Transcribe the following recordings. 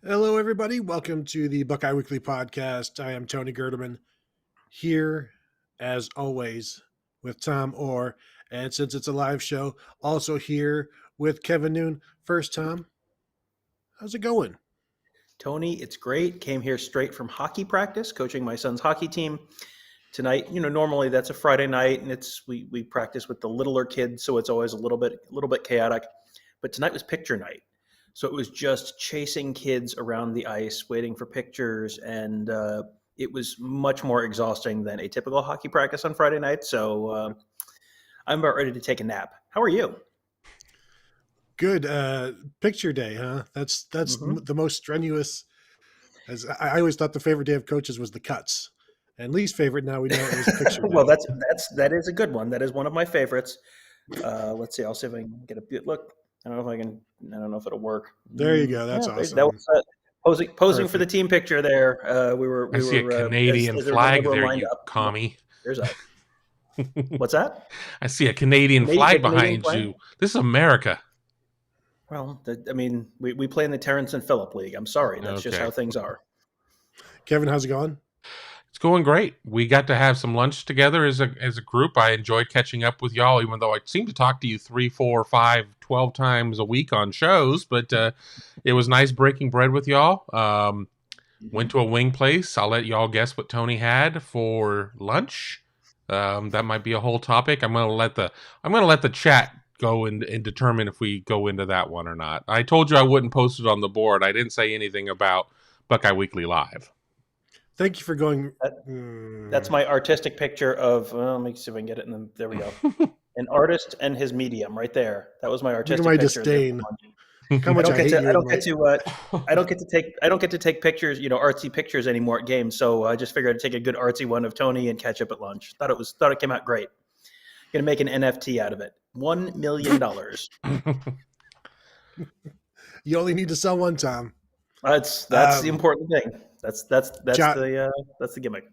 Hello, everybody. Welcome to the Buckeye Weekly podcast. I am Tony Gerdeman here, as always, with Tom Orr. And since it's a live show, also here with Kevin Noon. First, Tom, how's it going? Tony, it's great. Came here straight from hockey practice, coaching my son's hockey team. Tonight, normally that's a Friday night, and we practice with the littler kids, so it's always a little bit chaotic. But tonight was picture night, so it was just chasing kids around the ice, waiting for pictures, and it was much more exhausting than a typical hockey practice on Friday night. So I'm about ready to take a nap. How are you? Good. Picture day, huh? That's the most strenuous. As I always thought, the favorite day of coaches was the cuts, and least favorite now we know it was picture day. Well, that is a good one. That is one of my favorites. Let's see. I'll see if I can get a good look. I don't know if I can. I don't know if it'll work. There you go. That's awesome. That was posing Perfect. For the team picture there. I see a Canadian flag there, you commie. There's a. What's that? I see a Canadian flag behind you. This is America. Well, we play in the Terrence and Phillip League. I'm sorry. That's just how things are. Kevin, how's it going? It's going great. We got to have some lunch together as a group. I enjoyed catching up with y'all, even though I seem to talk to you 3, 4, 5, 12 times a week on shows. But it was nice breaking bread with y'all. Went to a wing place. I'll let y'all guess what Tony had for lunch. That might be a whole topic. I'm gonna let the chat go and determine if we go into that one or not. I told you I wouldn't post it on the board. I didn't say anything about Buckeye Weekly Live. Thank you for going. That's my artistic picture of. Let me see if I can get it. There we go. An artist and his medium, right there. That was my artistic picture. Disdain. I don't get to take pictures, artsy pictures anymore at games. So I just figured I'd take a good artsy one of Tony and catch up at lunch. Thought it came out great. Gonna make an NFT out of it. $1 million. You only need to sell one, Tom. That's the important thing. That's the gimmick.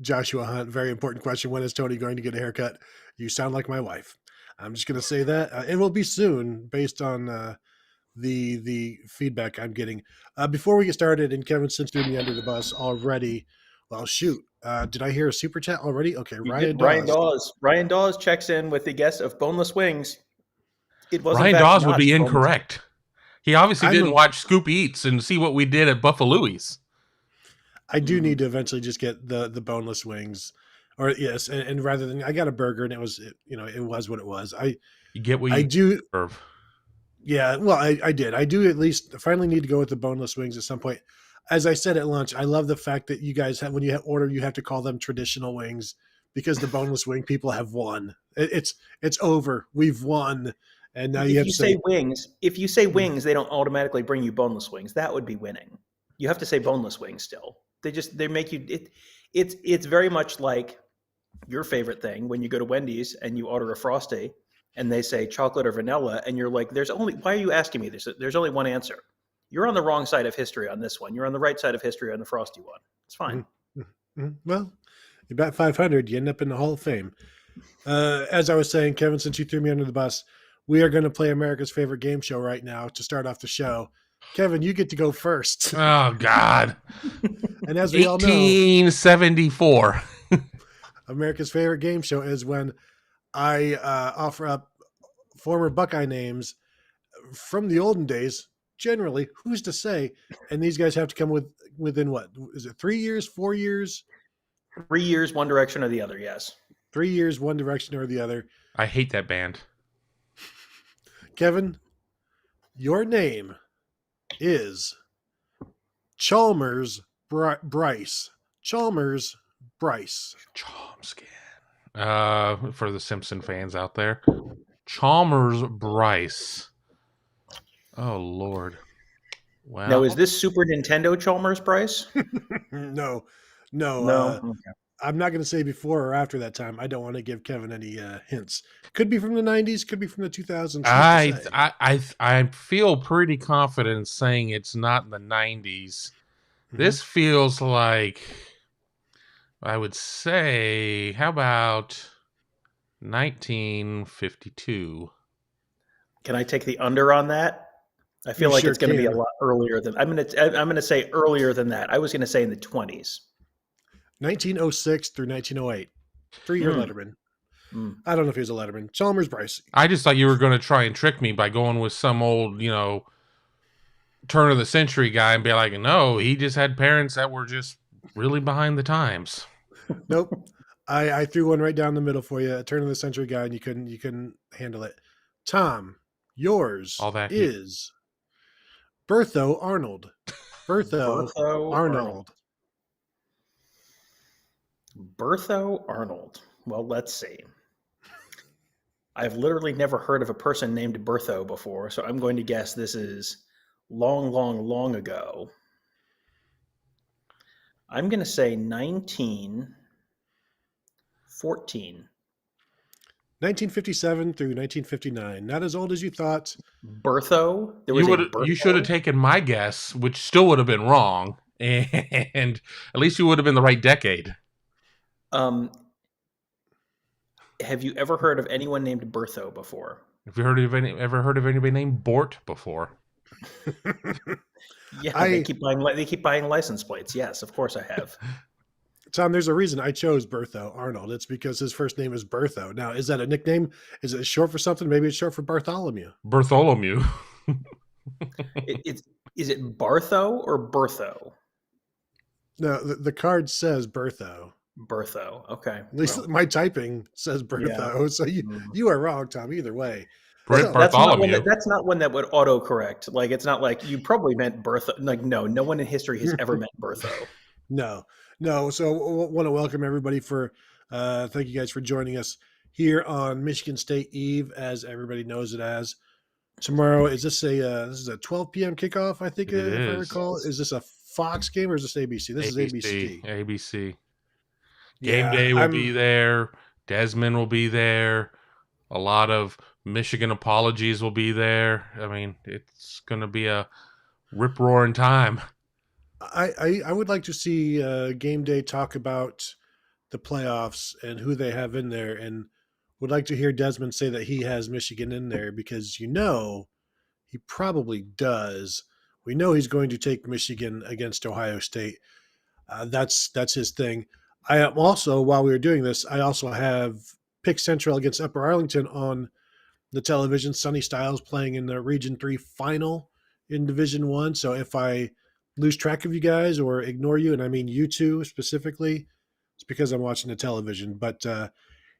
Joshua Hunt, very important question. When is Tony going to get a haircut? You sound like my wife. I'm just going to say that. It will be soon based on the feedback I'm getting. Before we get started, and Kevin since threw me under the bus already. Well, shoot. Did I hear a super chat already? Okay, Ryan Dawes checks in with the guess of boneless wings. It was Ryan Dawes would be incorrect. He obviously didn't watch Scoop Eats and see what we did at Buffalo's. I do need to eventually just get the boneless wings, or yes, and rather than I got a burger and it was what it was. You get what you deserve. Yeah, well, I did. I do at least finally need to go with the boneless wings at some point. As I said at lunch, I love the fact that you guys have, when you order, you have to call them traditional wings because the boneless wing people have won. It's over. We've won. And now if you say wings, they don't automatically bring you boneless wings. That would be winning. You have to say boneless wings still. They make you it's very much like your favorite thing when you go to Wendy's and you order a Frosty and they say chocolate or vanilla and you're like, why are you asking me this? There's only one answer. You're on the wrong side of history on this one. You're on the right side of history on the Frosty one. It's fine. Mm-hmm. Well, you bet 500, you end up in the Hall of Fame. As I was saying, Kevin, since you threw me under the bus, we are going to play America's favorite game show right now to start off the show. Kevin, you get to go first. Oh, God. And as we all know, 1874. America's favorite game show is when I offer up former Buckeye names from the olden days. Generally, who's to say? And these guys have to come within what? Is it 3 years, 4 years? 3 years, one direction or the other, yes. 3 years, one direction or the other. I hate that band. Kevin, your name is Chalmers Bryce. Chalmers Bryce. Chalmskin. For the Simpson fans out there. Chalmers Bryce. Oh, Lord. Wow. Now, is this Super Nintendo Chalmers Bryce? No. Okay. I'm not going to say before or after that time. I don't want to give Kevin any hints. Could be from the 90s. Could be from the 2000s. I feel pretty confident saying it's not in the 90s. Mm-hmm. This feels like, I would say, how about 1952? Can I take the under on that? I feel You like sure it's going to be a can. lot earlier than I'm going to say earlier than that. I was going to say in the 20s. 1906 through 1908. 3-year Mm, letterman. mm. I don't know if he was a letterman. Chalmers Bryce. I just thought you were going to try and trick me by going with some old, turn of the century guy and be like, no, he just had parents that were just really behind the times. Nope. I threw one right down the middle for you. A turn of the century guy, and you couldn't handle it. Tom, yours All that heat. is Bertho Arnold. Bertho Bertho Arnold. Bertho Arnold. Well, let's see. I've literally never heard of a person named Bertho before, so I'm going to guess this is long, long, long ago. I'm going to say 1914. 1957 through 1959. Not as old as you thought. Bertho? There was You should have taken my guess, which still would have been wrong, and at least you would have been the right decade. Have you ever heard of anyone named Bertho before? Have you ever heard of anybody named Bort before? Yeah, they keep buying license plates. Yes, of course I have. Tom, there's a reason I chose Bertho Arnold. It's because his first name is Bertho. Now, is that a nickname? Is it short for something? Maybe it's short for Bartholomew. Bartholomew. Is it Bartho or Bertho? No, the card says Bertho. Bertho. Okay. At least my typing says Bertho. Yeah. So you are wrong, Tom. Either way. Bartholomew. That's not one that would autocorrect. Like, it's not like you probably meant Bertho. Like, no one in history has ever meant Bertho. No. So I want to welcome everybody thank you guys for joining us here on Michigan State Eve, as everybody knows it as. Tomorrow, is this is a 12 p.m. kickoff, I think, if I recall. Is this a Fox game or is this ABC? This is ABC. ABC. Game day will be there. Desmond will be there. A lot of Michigan apologies will be there. I mean, it's going to be a rip-roaring time. I would like to see game day talk about the playoffs and who they have in there, and would like to hear Desmond say that he has Michigan in there, because he probably does. We know he's going to take Michigan against Ohio State. That's his thing. I am also, while we were doing this, I also have Pick Central against Upper Arlington on the television. Sonny Styles playing in the Region 3 final in Division 1. So if I lose track of you guys or ignore you, and I mean you two specifically, it's because I'm watching the television. But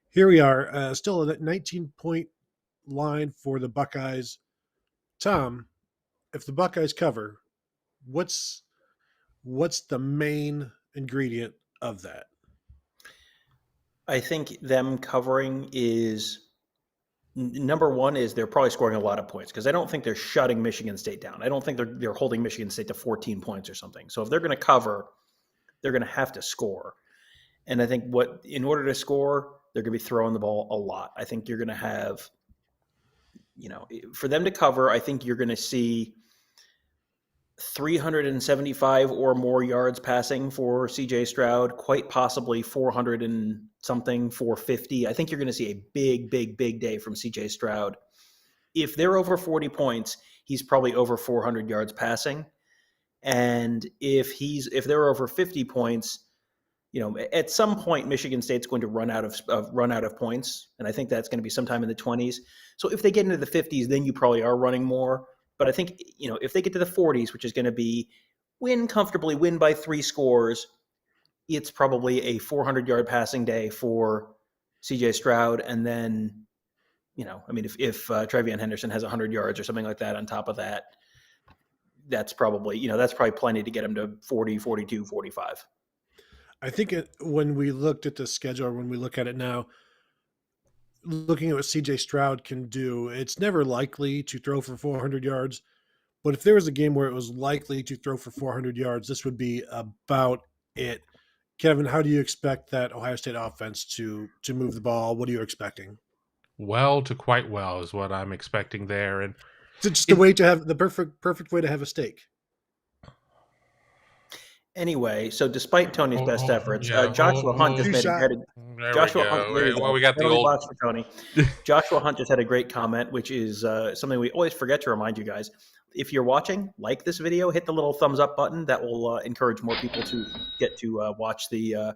here we are, still at that 19-point line for the Buckeyes. Tom, if the Buckeyes cover, what's the main ingredient of that? I think them covering is number one is they're probably scoring a lot of points, because I don't think they're shutting Michigan State down. I don't think they're holding Michigan State to 14 points or something. So if they're going to cover, they're going to have to score. And I think in order to score, they're going to be throwing the ball a lot. I think you're going to have, for them to cover, I think you're going to see 375 or more yards passing for CJ Stroud, quite possibly 400 and something, 450. I think you're going to see a big, big, big day from CJ Stroud. If they're over 40 points, he's probably over 400 yards passing. And if they're over 50 points, at some point Michigan State's going to run out of points, and I think that's going to be sometime in the 20s. So if they get into the 50s, then you probably are running more. But I think, if they get to the 40s, which is going to be win comfortably, win by 3 scores, it's probably a 400-yard passing day for CJ Stroud. And then, if Trevion Henderson has 100 yards or something like that on top of that, that's probably plenty to get him to 40, 42, 45. I think when we looked at the schedule, or when we look at it now, looking at what CJ Stroud can do, it's never likely to throw for 400 yards. But if there was a game where it was likely to throw for 400 yards, this would be about it. Kevin, how do you expect that Ohio State offense to move the ball? What are you expecting? Well to quite well is what I'm expecting there. And it's just a way to have the perfect way to have a steak. Anyway, so despite Tony's best efforts, Joshua Hunt just made we got the old box for Tony. Joshua Hunt just had a great comment, which is something we always forget to remind you guys. if you're watching, like this video, hit the little thumbs up button. That will encourage more people to get to watch the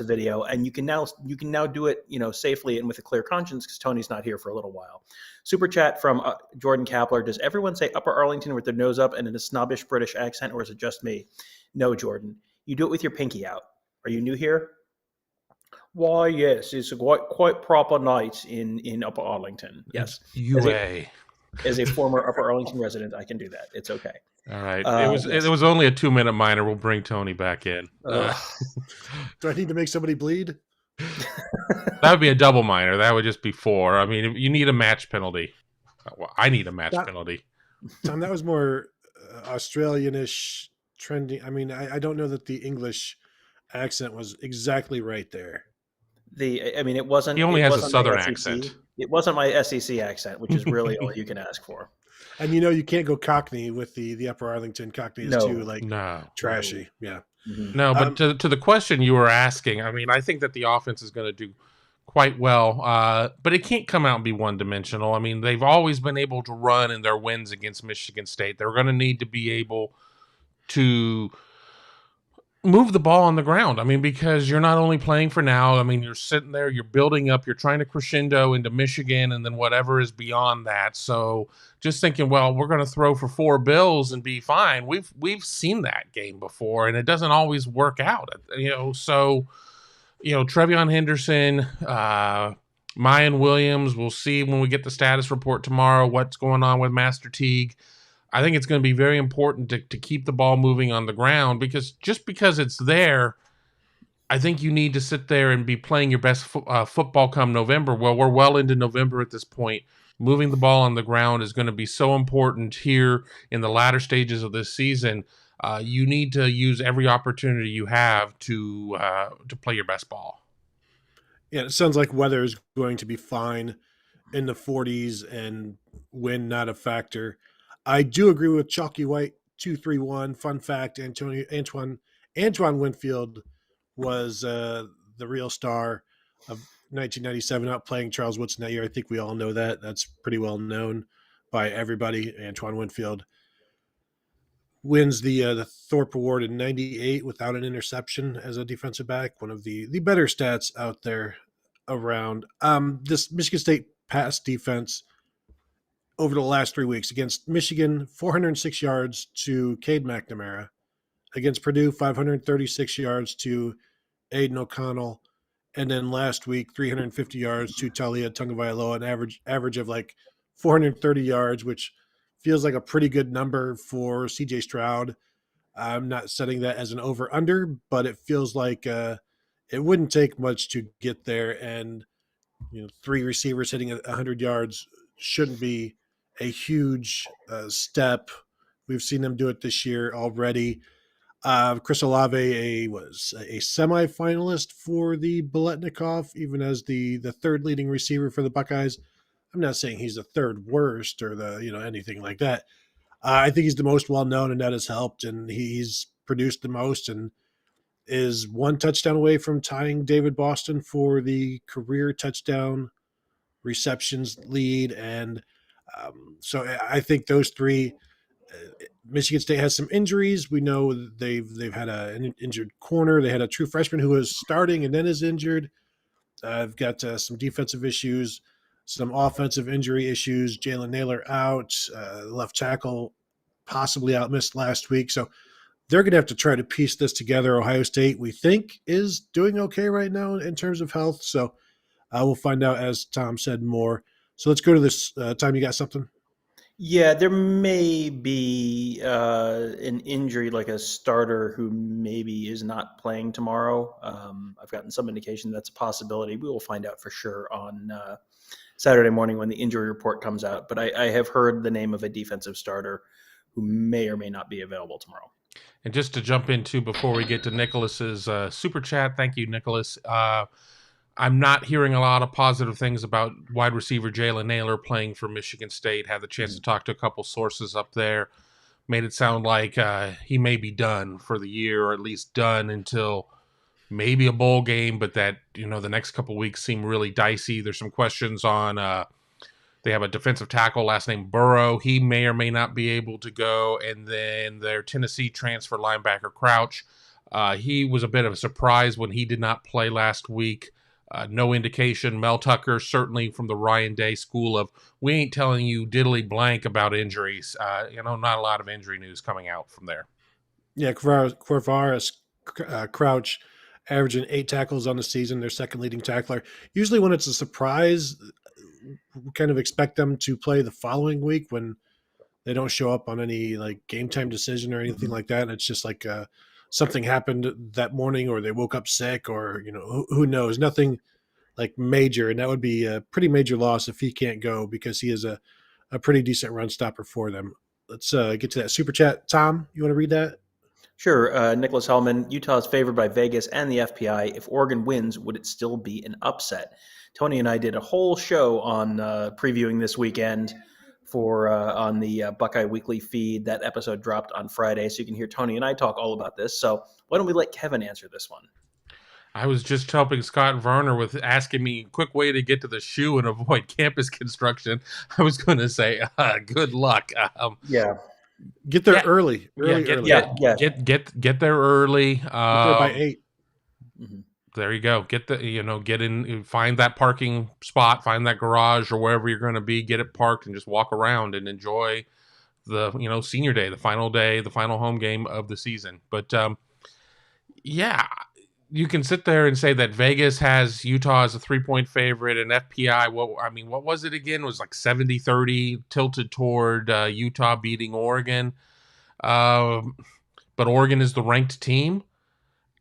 video. And you can now do it, safely and with a clear conscience, because Tony's not here for a little while. Super chat from Jordan Kapler. Does everyone say Upper Arlington with their nose up and in a snobbish British accent, or is it just me? No, Jordan. You do it with your pinky out. Are you new here? Why, yes, it's a quite proper night in Upper Arlington. Yes. UA. As a former Upper Arlington resident, I can do that. It's okay. All right. It was only a 2-minute minor. We'll bring Tony back in. Do I need to make somebody bleed? That would be a double minor. That would just be 4. I mean, you need a match penalty. Well, I need a match penalty. Tom, that was more Australian-ish trending. I mean, I don't know that the English accent was exactly right there. It wasn't. He only has a southern accent. It wasn't my SEC accent, which is really all you can ask for. And you can't go Cockney with the Upper Arlington. Cockney is too trashy. Yeah. Mm-hmm. No, but to the question you were asking, I mean, I think that the offense is going to do quite well, but it can't come out and be one-dimensional. I mean, they've always been able to run in their wins against Michigan State. They're going to need to be able to move the ball on the ground. I mean, because you're not only playing for now. I mean, you're sitting there, you're building up, you're trying to crescendo into Michigan, and then whatever is beyond that. So just thinking, well, we're going to throw for 4 bills and be fine. We've seen that game before, and it doesn't always work out. So Trevion Henderson, Mayan Williams. We'll see when we get the status report tomorrow what's going on with Master Teague. I think it's going to be very important to keep the ball moving on the ground, because just because it's there, I think you need to sit there and be playing your best football come November. Well, we're well into November at this point. Moving the ball on the ground is going to be so important here in the latter stages of this season. You need to use every opportunity you have to play your best ball. Yeah, it sounds like weather is going to be fine in the 40s and wind not a factor. I do agree with Chalky White 231. Fun fact: Antoine Winfield was the real star of 1997, outplaying Charles Woodson that year. I think we all know that. That's pretty well known by everybody. Antoine Winfield wins the Thorpe Award in '98 without an interception as a defensive back. One of the better stats out there around. This Michigan State pass defense over the last 3 weeks: against Michigan, 406 yards to Cade McNamara; against Purdue, 536 yards to Aiden O'Connell; and then last week, 350 yards to Talia Tungavailoa, an average of like 430 yards, which feels like a pretty good number for CJ Stroud. I'm not setting that as an over-under, but it feels like it wouldn't take much to get there, and 3 receivers hitting 100 yards shouldn't be a huge step. We've seen them do it this year already. Chris Olave was a semifinalist for the Biletnikoff, even as the third leading receiver for the Buckeyes. I'm not saying he's the third worst or anything like that. I think he's the most well-known, and that has helped, and he's produced the most and is 1 touchdown away from tying David Boston for the career touchdown receptions lead. And so I think those 3. Michigan State has some injuries. We know they've had an injured corner. They had a true freshman who was starting and then is injured. I've got some defensive issues, some offensive injury issues. Jalen Naylor out, left tackle possibly out, missed last week. So they're going to have to try to piece this together. Ohio State, we think, is doing okay right now in terms of health. So we'll find out, as Tom said, more. So let's go to this. Tom, you got something? Yeah, there may be an injury, like a starter who maybe is not playing tomorrow. I've gotten some indication that's a possibility. We will find out for sure on Saturday morning when the injury report comes out. But I have heard the name of a defensive starter who may or may not be available tomorrow. And just to jump into before we get to Nicholas's super chat, thank you, Nicholas. I'm not hearing a lot of positive things about wide receiver Jalen Naylor playing for Michigan State. Had the chance to talk to a couple sources up there. Made it sound like he may be done for the year, or at least done until maybe a bowl game, but that the next couple weeks seem really dicey. There's some questions on They have a defensive tackle, last name Burrow. He may or may not be able to go. And then their Tennessee transfer linebacker, Crouch. He was a bit of a surprise when he did not play last week. No indication. Mel Tucker, certainly from the Ryan Day school of, we ain't telling you diddly blank about injuries. Not a lot of injury news coming out from there. Yeah, Corvaris Crouch averaging 8 tackles on the season, their second leading tackler. Usually when it's a surprise, we kind of expect them to play the following week when they don't show up on any like game time decision or anything like that. And it's just like something happened that morning, or they woke up sick, or who knows? Nothing like major, and that would be a pretty major loss if he can't go, because he is a pretty decent run stopper for them. Let's get to that super chat. Tom, you want to read that? Sure. Nicholas Hellman, Utah is favored by Vegas and the FPI. If Oregon wins, would it still be an upset? Tony and I did a whole show on previewing this weekend on the Buckeye Weekly feed. That episode dropped on Friday, so you can hear Tony and I talk all about this. So why don't we let Kevin answer this one? I was just helping Scott Werner with asking me a quick way to get to the shoe and avoid campus construction. I was going to say, good luck. Get there early. Early. Get there early. Get there by 8. Mm-hmm. There you go. Get in, find that parking spot, find that garage or wherever you're going to be, get it parked and just walk around and enjoy the, senior day, the final home game of the season. But you can sit there and say that Vegas has Utah as a 3-point favorite, and FPI, what was it again? It was like 70-30 tilted toward Utah beating Oregon. But Oregon is the ranked team.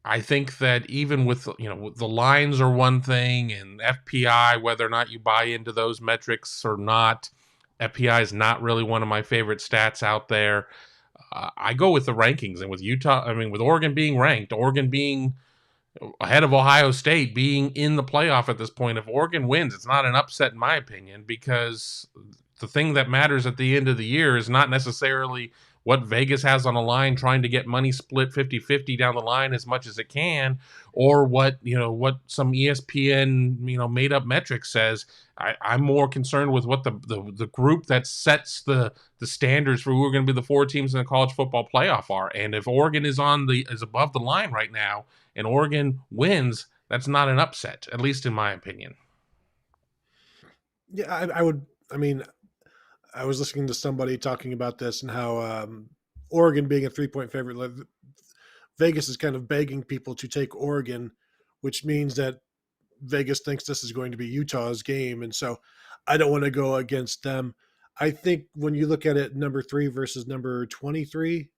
I think that even with the lines are one thing, and FPI, whether or not you buy into those metrics or not, FPI is not really one of my favorite stats out there. I go with the rankings, and with with Oregon being ranked, Oregon being ahead of Ohio State, being in the playoff at this point, if Oregon wins, it's not an upset in my opinion, because the thing that matters at the end of the year is not necessarily what Vegas has on the line, trying to get money split 50-50 down the line as much as it can, or what some ESPN made up metric says. I'm more concerned with what the group that sets the standards for who are going to be the 4 teams in the college football playoff are. And if Oregon is above the line right now and Oregon wins, that's not an upset, at least in my opinion. Yeah, I was listening to somebody talking about this and how Oregon being a 3-point favorite, Vegas is kind of begging people to take Oregon, which means that Vegas thinks this is going to be Utah's game. And so I don't want to go against them. I think when you look at it, number 3 versus number 23,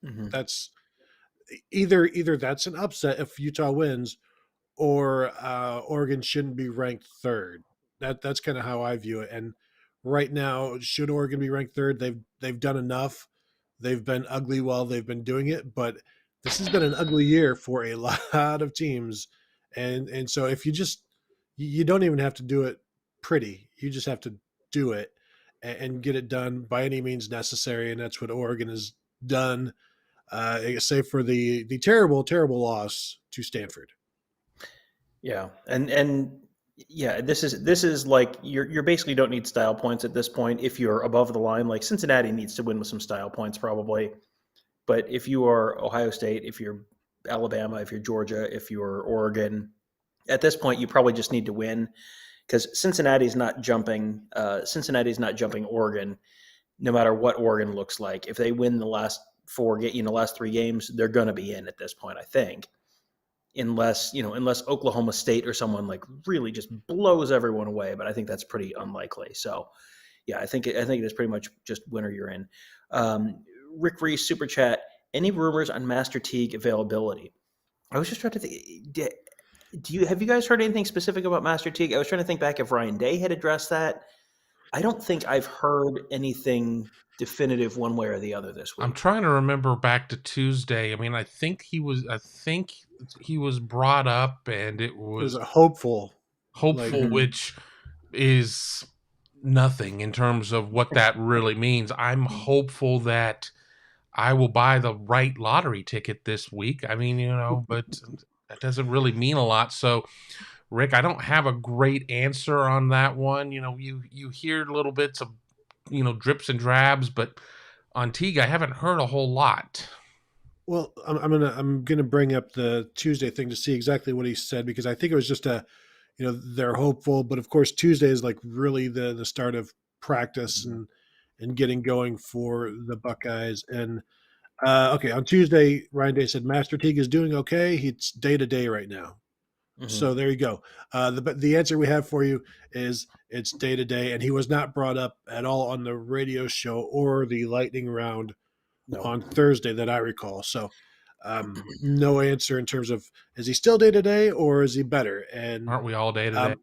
that's either that's an upset if Utah wins, or Oregon shouldn't be ranked 3rd. That's kind of how I view it. And right now, should Oregon be ranked 3rd? They've done enough. They've been ugly while they've been doing it, but this has been an ugly year for a lot of teams. And so if you don't even have to do it pretty, you just have to do it and get it done by any means necessary. And that's what Oregon has done, save for the terrible, terrible loss to Stanford. Yeah. And yeah, this is like you're basically don't need style points at this point if you're above the line. Like Cincinnati needs to win with some style points probably, but if you are Ohio State, if you're Alabama, if you're Georgia, if you're Oregon, at this point you probably just need to win, because Cincinnati's not jumping Oregon, no matter what Oregon looks like. If they win the last 3 games, they're going to be in at this point, I think. Unless Oklahoma State or someone like really just blows everyone away, but I think that's pretty unlikely. So, yeah, I think it is pretty much just winner you're in. Rick Reese super chat: any rumors on Master Teague availability? I was just trying to think. Have you guys heard anything specific about Master Teague? I was trying to think back if Ryan Day had addressed that. I don't think I've heard anything definitive one way or the other this week. I'm trying to remember back to Tuesday. I think he was brought up, and it was a hopeful, which is nothing in terms of what that really means. I'm hopeful that I will buy the right lottery ticket this week. But that doesn't really mean a lot. So Rick, I don't have a great answer on that one. You hear little bits of drips and drabs, but on Teague, I haven't heard a whole lot. Well, I'm gonna bring up the Tuesday thing to see exactly what he said, because I think it was just they're hopeful, but of course Tuesday is like really the start of practice and getting going for the Buckeyes. And okay, on Tuesday, Ryan Day said Master Teague is doing okay. He's day to day right now. Mm-hmm. So there you go. The answer we have for you is it's day to day, and he was not brought up at all on the radio show or the lightning round No. on Thursday that I recall. So no answer in terms of is he still day to day or is he better? And Aren't we all day to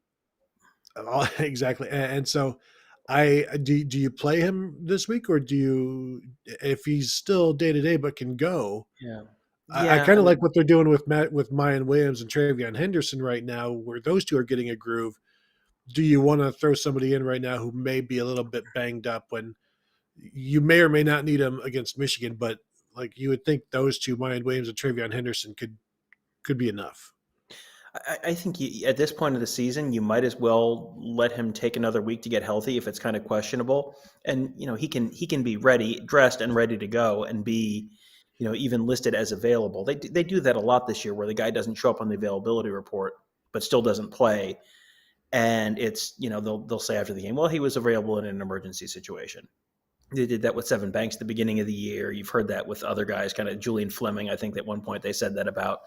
day? exactly. And so I do you play him this week, or do you, if he's still day to day but can go? Yeah. I Yeah. kind of like what they're doing with Mayan Williams and Travion Henderson right now, where those two are getting a groove. Do you want to throw somebody in right now who may be a little bit banged up when you may or may not need him against Michigan, but like you would think those two, Mayan Williams and Travion Henderson, could be enough. I think at this point of the season, you might as well let him take another week to get healthy if it's kind of questionable. And he can be ready, dressed, and ready to go, and be even listed as available. They do that a lot this year, where the guy doesn't show up on the availability report but still doesn't play, and it's they'll say after the game, well, he was available in an emergency situation. They did that with Seven Banks at the beginning of the year. You've heard that with other guys, kind of Julian Fleming. I think at one point they said that about,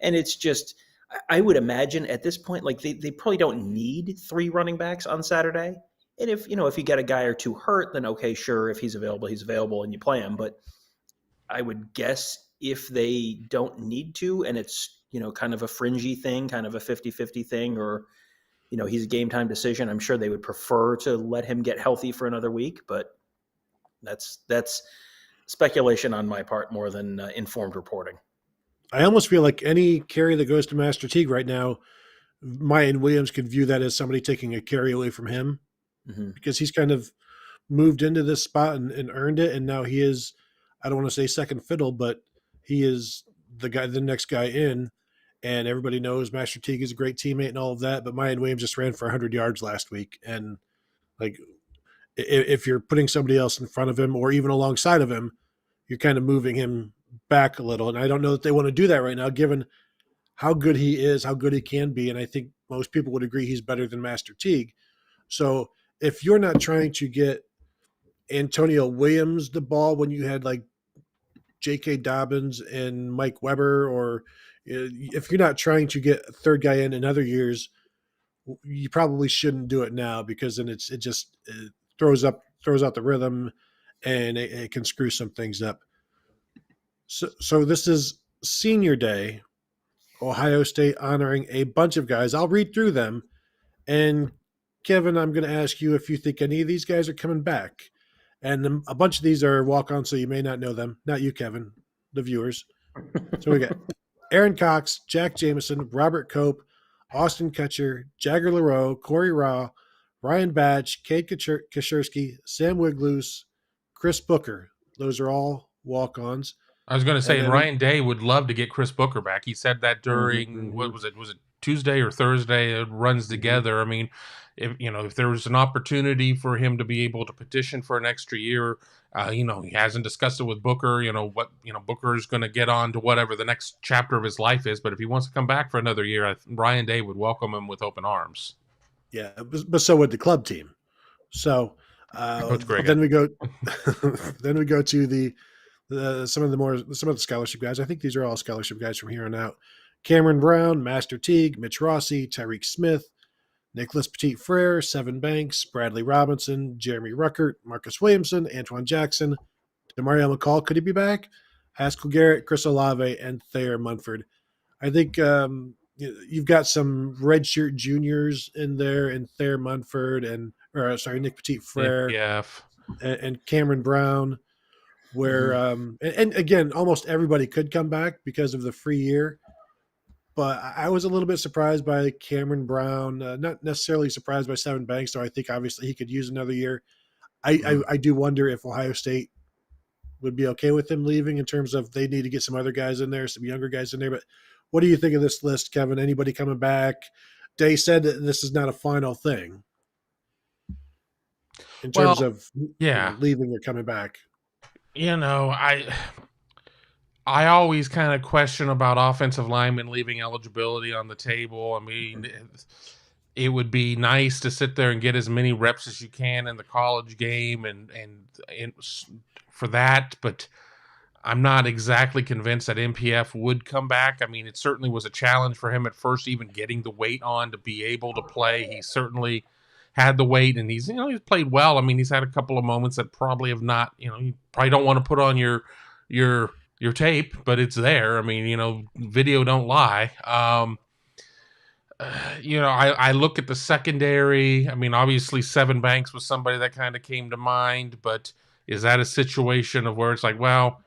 and it's just. I would imagine at this point, like they probably don't need 3 running backs on Saturday. And if you get a guy or two hurt, then okay, sure, if he's available and you play him. But I would guess if they don't need to, and it's, kind of a fringy thing, kind of a 50-50 thing, or, he's a game time decision, I'm sure they would prefer to let him get healthy for another week. But that's speculation on my part more than informed reporting. I almost feel like any carry that goes to Master Teague right now, Mayan Williams could view that as somebody taking a carry away from him, because he's kind of moved into this spot and earned it. And now he is, I don't want to say second fiddle, but he is the next guy in. And everybody knows Master Teague is a great teammate and all of that. But Mayan Williams just ran for 100 yards last week. And like, if you're putting somebody else in front of him or even alongside of him, you're kind of moving him back a little. And I don't know that they want to do that right now, given how good he is, how good he can be. And I think most people would agree he's better than Master Teague. So if you're not trying to get Antonio Williams the ball when you had like J.K. Dobbins and Mike Weber, or if you're not trying to get a third guy in other years, you probably shouldn't do it now, because then it throws out the rhythm, and it can screw some things up. So this is Senior Day, Ohio State honoring a bunch of guys. I'll read through them. And Kevin, I'm going to ask you if you think any of these guys are coming back. And a bunch of these are walk-ons, so you may not know them. Not you, Kevin, the viewers. So we got Aaron Cox, Jack Jameson, Robert Cope, Austin Kutcher, Jagger LaRoe, Corey Raw, Ryan Batch, Kate Kashersky, Sam Wigloose, Chris Booker. Those are all walk-ons. I was going to say, and Ryan Day would love to get Chris Booker back. He said that during, what was it? Was it Tuesday or Thursday? It runs together. I mean, if there was an opportunity for him to be able to petition for an extra year, he hasn't discussed it with Booker, what Booker is going to get on to whatever the next chapter of his life is. But if he wants to come back for another year, Ryan Day would welcome him with open arms. Yeah, but so would the club team. So then we go to some of the scholarship guys. I think these are all scholarship guys from here on out. Cameron Brown, Master Teague, Mitch Rossi, Tyreek Smith, Nicholas Petit-Frere, Seven Banks, Bradley Robinson, Jeremy Ruckert, Marcus Williamson, Antoine Jackson, Demario McCall. Could he be back? Haskell Garrett, Chris Olave, and Thayer Munford. I think you've got some redshirt juniors in there, and Thayer Munford, Nick Petit-Frere, and Cameron Brown. Where and again, almost everybody could come back because of the free year, but I was a little bit surprised by Cameron Brown. Not necessarily surprised by Seven Banks, though I think obviously he could use another year. I do wonder if Ohio State would be okay with him leaving, in terms of they need to get some other guys in there, some younger guys in there. But what do you think of this list, Kevin? Anybody coming back? Day said that this is not a final thing in Well, terms of yeah. leaving or coming back. I always kind of question about offensive linemen leaving eligibility on the table. I mean, it would be nice to sit there and get as many reps as you can in the college game and for that, but I'm not exactly convinced that MPF would come back. I mean, it certainly was a challenge for him at first, even getting the weight on to be able to play. He certainly had the weight, and he's played well. I mean, he's had a couple of moments that probably have not, you probably don't want to put on your tape, but it's there. I mean, video don't lie. I look at the secondary. I mean, obviously Seven Banks was somebody that kind of came to mind, but is that a situation of where it's like, well,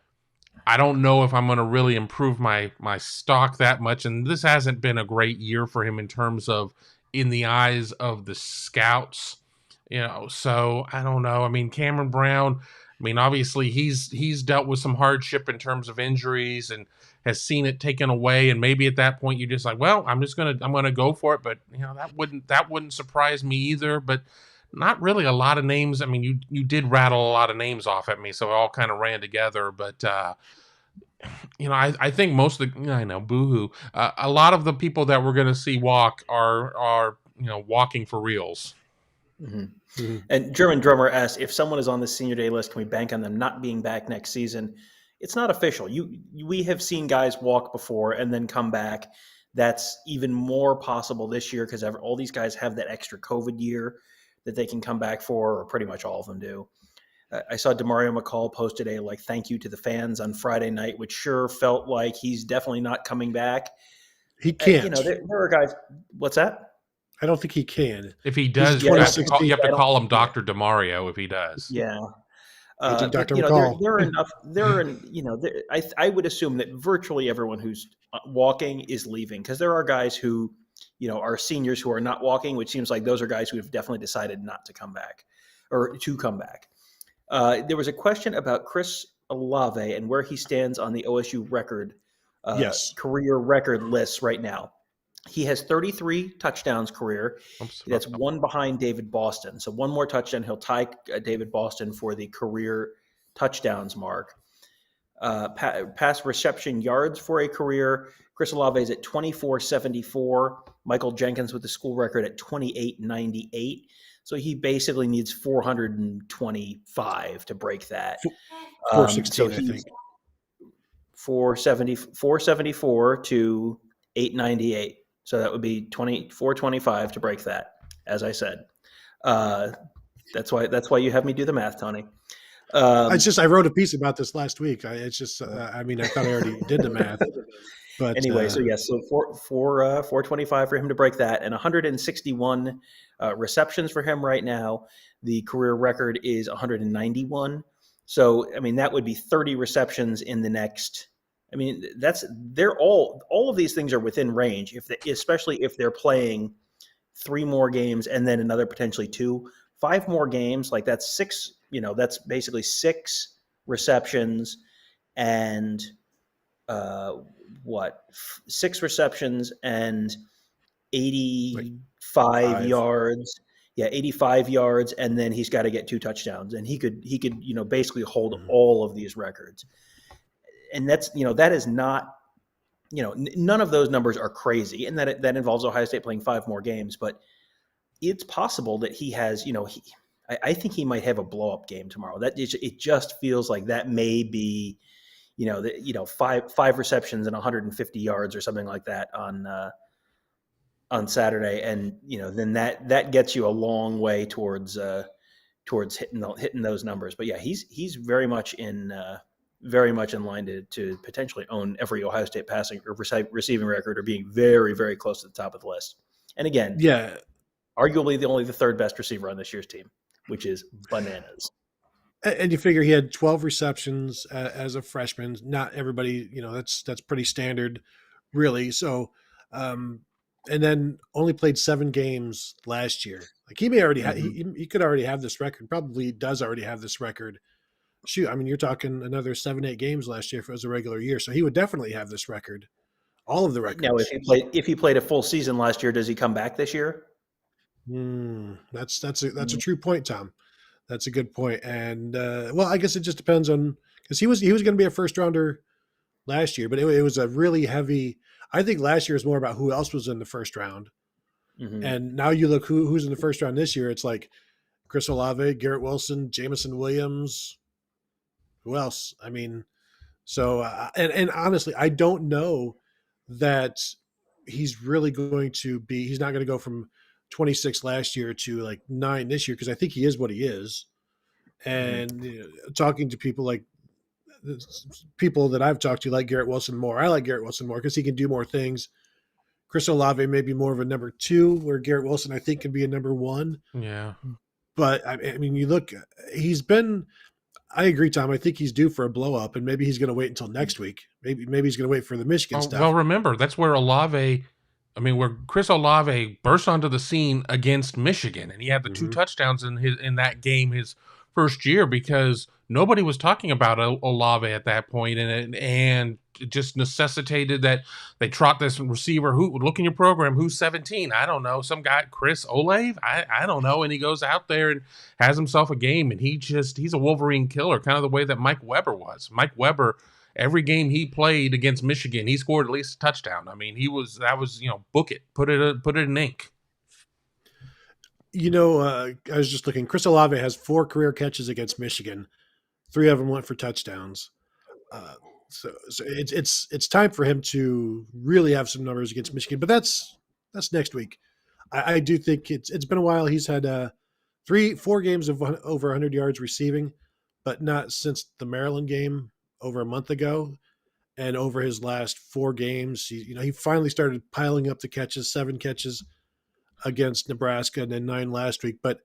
I don't know if I'm going to really improve my stock that much. And this hasn't been a great year for him in terms of in the eyes of the scouts, so I don't know. I mean, Cameron Brown, I mean, obviously he's dealt with some hardship in terms of injuries and has seen it taken away. And maybe at that point you're just like, well, I'm going to go for it. But that wouldn't surprise me either. But not really a lot of names. I mean, you did rattle a lot of names off at me, so it all kind of ran together. But I think most of the, I know, boohoo. A lot of the people that we're going to see walk are walking for reals. Mm-hmm. Mm-hmm. And German Drummer asked, if someone is on the senior day list, can we bank on them not being back next season? It's not official. We have seen guys walk before and then come back. That's even more possible this year because all these guys have that extra COVID year that they can come back for, or pretty much all of them do. I saw DeMario McCall posted a thank you to the fans on Friday night, which sure felt like he's definitely not coming back. He can't. There are guys. What's that? I don't think he can. If he does, you have to call him Dr. DeMario if he does. Yeah. Dr. McCall. There are enough. I would assume that virtually everyone who's walking is leaving because there are guys who, are seniors who are not walking, which seems like those are guys who have definitely decided not to come back or to come back. There was a question about Chris Olave and where he stands on the OSU record, career record list right now. He has 33 touchdowns career. That's one behind David Boston. So one more touchdown, he'll tie David Boston for the career touchdowns mark. Pass reception yards for a career. Chris Olave is at 24.74. Michael Jenkins with the school record at 28.98. So he basically needs 425 to break that. 416, I think. 474 to 898. So that would be 425 to break that, as I said. That's why you have me do the math, Tony. I wrote a piece about this last week. I thought I already did the math. But anyway, so 425 for him to break that, and 161 receptions for him right now. The career record is 191. So that would be 30 receptions in the next. They're all of these things are within range. Especially if they're playing 3 more games and then another potentially 5 more games, like that's 6. That's basically 6 receptions and 6 receptions and 85 yards. Yeah, 85 yards, and then he's got to get 2 touchdowns, and he could basically hold all of these records. And that's that is not none of those numbers are crazy, and that involves Ohio State playing 5 more games, but it's possible that he has I think he might have a blow up game tomorrow. That it just feels like that may be 5 receptions and 150 yards or something like that on Saturday, and then that gets you a long way towards hitting those numbers. But yeah, he's very much in line to potentially own every Ohio State passing or receiving record, or being very, very close to the top of the list. And again, arguably only the 3rd best receiver on this year's team, which is bananas. And you figure he had 12 receptions as a freshman. Not everybody, that's pretty standard, really. So, and then only played 7 games last year. Like he may already he could already have this record. Probably does already have this record. Shoot, you're talking another 7-8 games last year if it was a regular year. So he would definitely have this record all of the Now, records. if he played a full season last year, does he come back this year? That's a true point, Tom. That's a good point. And well, I guess it just depends on, because he was going to be a first rounder last year, but it was a really heavy. I think last year was more about who else was in the first round, and now you look who's in the first round this year. It's like Chris Olave, Garrett Wilson, Jamison Williams. Who else? I mean, so and honestly, I don't know that he's really going to be. He's not going to go from 26 last year to like 9 this year, because I think he is what he is. And talking to people like people that I've talked to, like Garrett Wilson more. I like Garrett Wilson more because he can do more things. Chris Olave may be more of a number 2, where Garrett Wilson I think can be a number 1. Yeah. But I mean, you look, he's been. I agree, Tom. I think he's due for a blow up, and maybe he's going to wait until next week. Maybe he's going to wait for the Michigan stuff. Well, remember, that's where where Chris Olave burst onto the scene against Michigan, and he had the 2 touchdowns in that game his first year, because nobody was talking about Olave at that point, and it just necessitated that they trot this receiver who look in your program, who's 17, I don't know, some guy, Chris Olave, I don't know, and he goes out there and has himself a game, and he's a Wolverine killer, kind of the way that Mike Weber was. Mike Weber, every game he played against Michigan, he scored at least a touchdown. I mean, that was book it, put it in ink. I was just looking. Chris Olave has 4 career catches against Michigan. 3 of them went for touchdowns. So it's time for him to really have some numbers against Michigan. But that's next week. I do think it's been a while. He's had 4 games of over 100 yards receiving, but not since the Maryland game over a month ago. And over his last 4 games, he finally started piling up the catches. 7 catches against Nebraska, and then 9 last week, but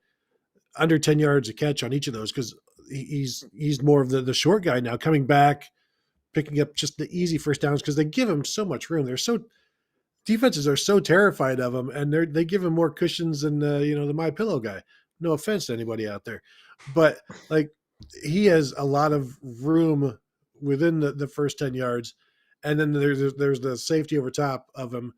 under 10 yards a catch on each of those, because he's more of the short guy now, coming back, picking up just the easy first downs, because they give him so much room. Defenses are so terrified of him, and they give him more cushions than the My Pillow guy. No offense to anybody out there, but like, he has a lot of room within the first 10 yards, and then there's the safety over top of him.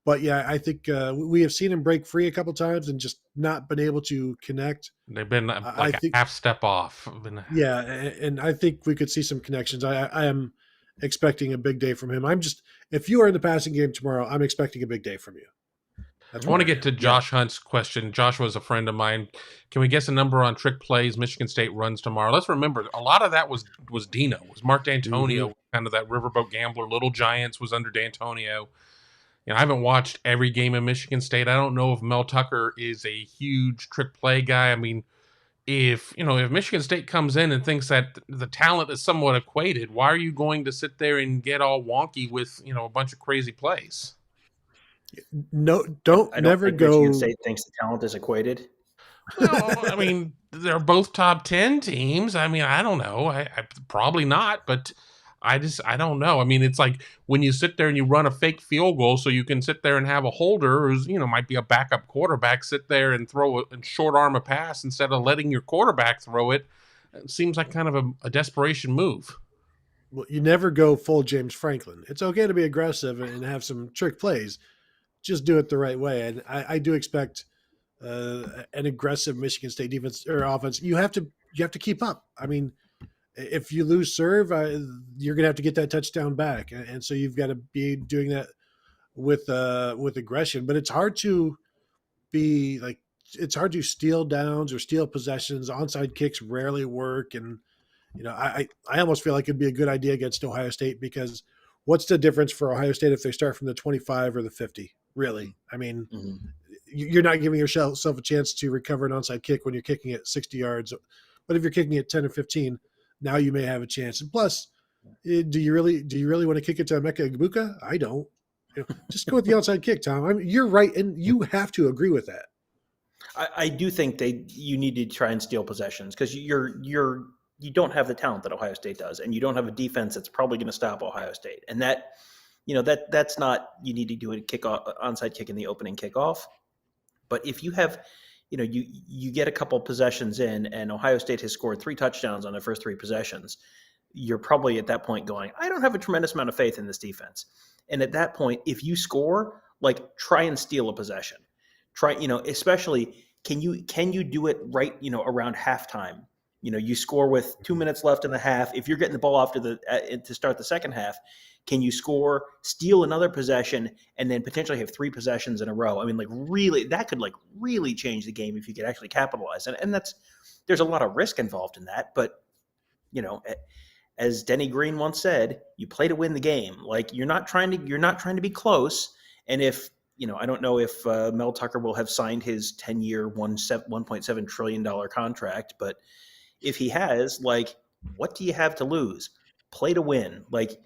But yeah, I think we have seen him break free a couple times and just not been able to connect. They've been a half step off. Yeah, and I think we could see some connections. I am expecting a big day from him. If you are in the passing game tomorrow, I'm expecting a big day from you. I want to get to Josh Hunt's question. Josh was a friend of mine. Can we guess a number on trick plays Michigan State runs tomorrow? Let's remember, a lot of that was Dino, was Mark D'Antonio, kind of that riverboat gambler. Little Giants was under D'Antonio. I haven't watched every game of Michigan State. I don't know if Mel Tucker is a huge trick play guy. I mean, if Michigan State comes in and thinks that the talent is somewhat equated, why are you going to sit there and get all wonky with a bunch of crazy plays? No, don't never go. Michigan State thinks the talent is equated. Well, I mean, they're both top 10 teams. I mean, I don't know. I probably not, but I don't know. I mean, it's like when you sit there and you run a fake field goal so you can sit there and have a holder who's, might be a backup quarterback, sit there and throw and short arm a pass instead of letting your quarterback throw it. It seems like kind of a desperation move. Well, you never go full James Franklin. It's okay to be aggressive and have some trick plays. Just do it the right way. And I do expect an aggressive Michigan State defense or offense. You have to keep up. I mean, if you lose serve, you're going to have to get that touchdown back. And so you've got to be doing that with aggression. But it's hard to steal downs or steal possessions. Onside kicks rarely work. And, I almost feel like it'd be a good idea against Ohio State, because what's the difference for Ohio State if they start from the 25 or the 50? Really? I mean, you're not giving yourself a chance to recover an onside kick when you're kicking it 60 yards. But if you're kicking it 10 or 15, now you may have a chance. And plus, do you really want to kick it to Emeka Egbuka? I don't. Just go with the outside kick, Tom. I mean, you're right, and you have to agree with that. I do think you need to try and steal possessions, because you don't have the talent that Ohio State does, and you don't have a defense that's probably going to stop Ohio State. And that's not, you need to do a onside kick in the opening kickoff. But if you have, you get a couple possessions in, and Ohio State has scored 3 touchdowns on their first 3 possessions, you're probably at that point going, I don't have a tremendous amount of faith in this defense. And at that point, if you score, like try and steal a possession. Try, especially can you do it right, around halftime? You score with 2 minutes left in the half. If you're getting the ball off to start the second half, can you score, steal another possession, and then potentially have 3 possessions in a row? I mean, like really, that could like really change the game if you could actually capitalize. And there's a lot of risk involved in that. But as Denny Green once said, you play to win the game. Like you're not trying to be close. And if I don't know if Mel Tucker will have signed his 10-year, $1.7 trillion contract, but if he has, like, what do you have to lose? Play to win. Like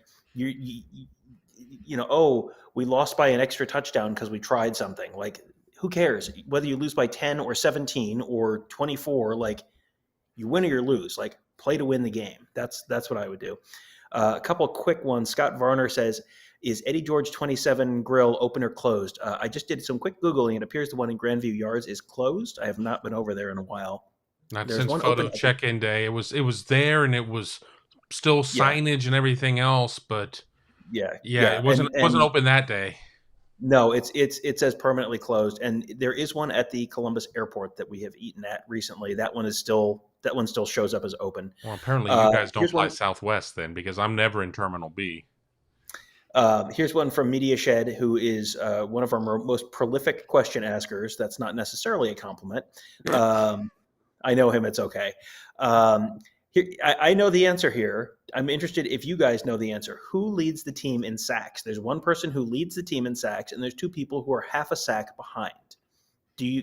oh, we lost by an extra touchdown because we tried something. Like, who cares whether you lose by 10 or 17 or 24? Like, you win or you lose. Like, play to win the game. That's what I would do. A couple of quick ones. Scott Varner says, is Eddie George 27 grill open or closed? I just did some quick Googling. It appears the one in Grandview Yards is closed. I have not been over there in a while. Not since photo check-in day. It was there, and it was still signage and everything else, but it wasn't open that day. No, it says permanently closed, and there is one at the Columbus Airport that we have eaten at recently. That one still shows up as open. Well, apparently you guys don't fly Southwest then, because I'm never in Terminal B. Here's one from Media Shed, who is one of our most prolific question askers. That's not necessarily a compliment. I know him. It's okay. I know the answer here. I'm interested if you guys know the answer. Who leads the team in sacks? There's one person who leads the team in sacks, and there's 2 people who are half a sack behind.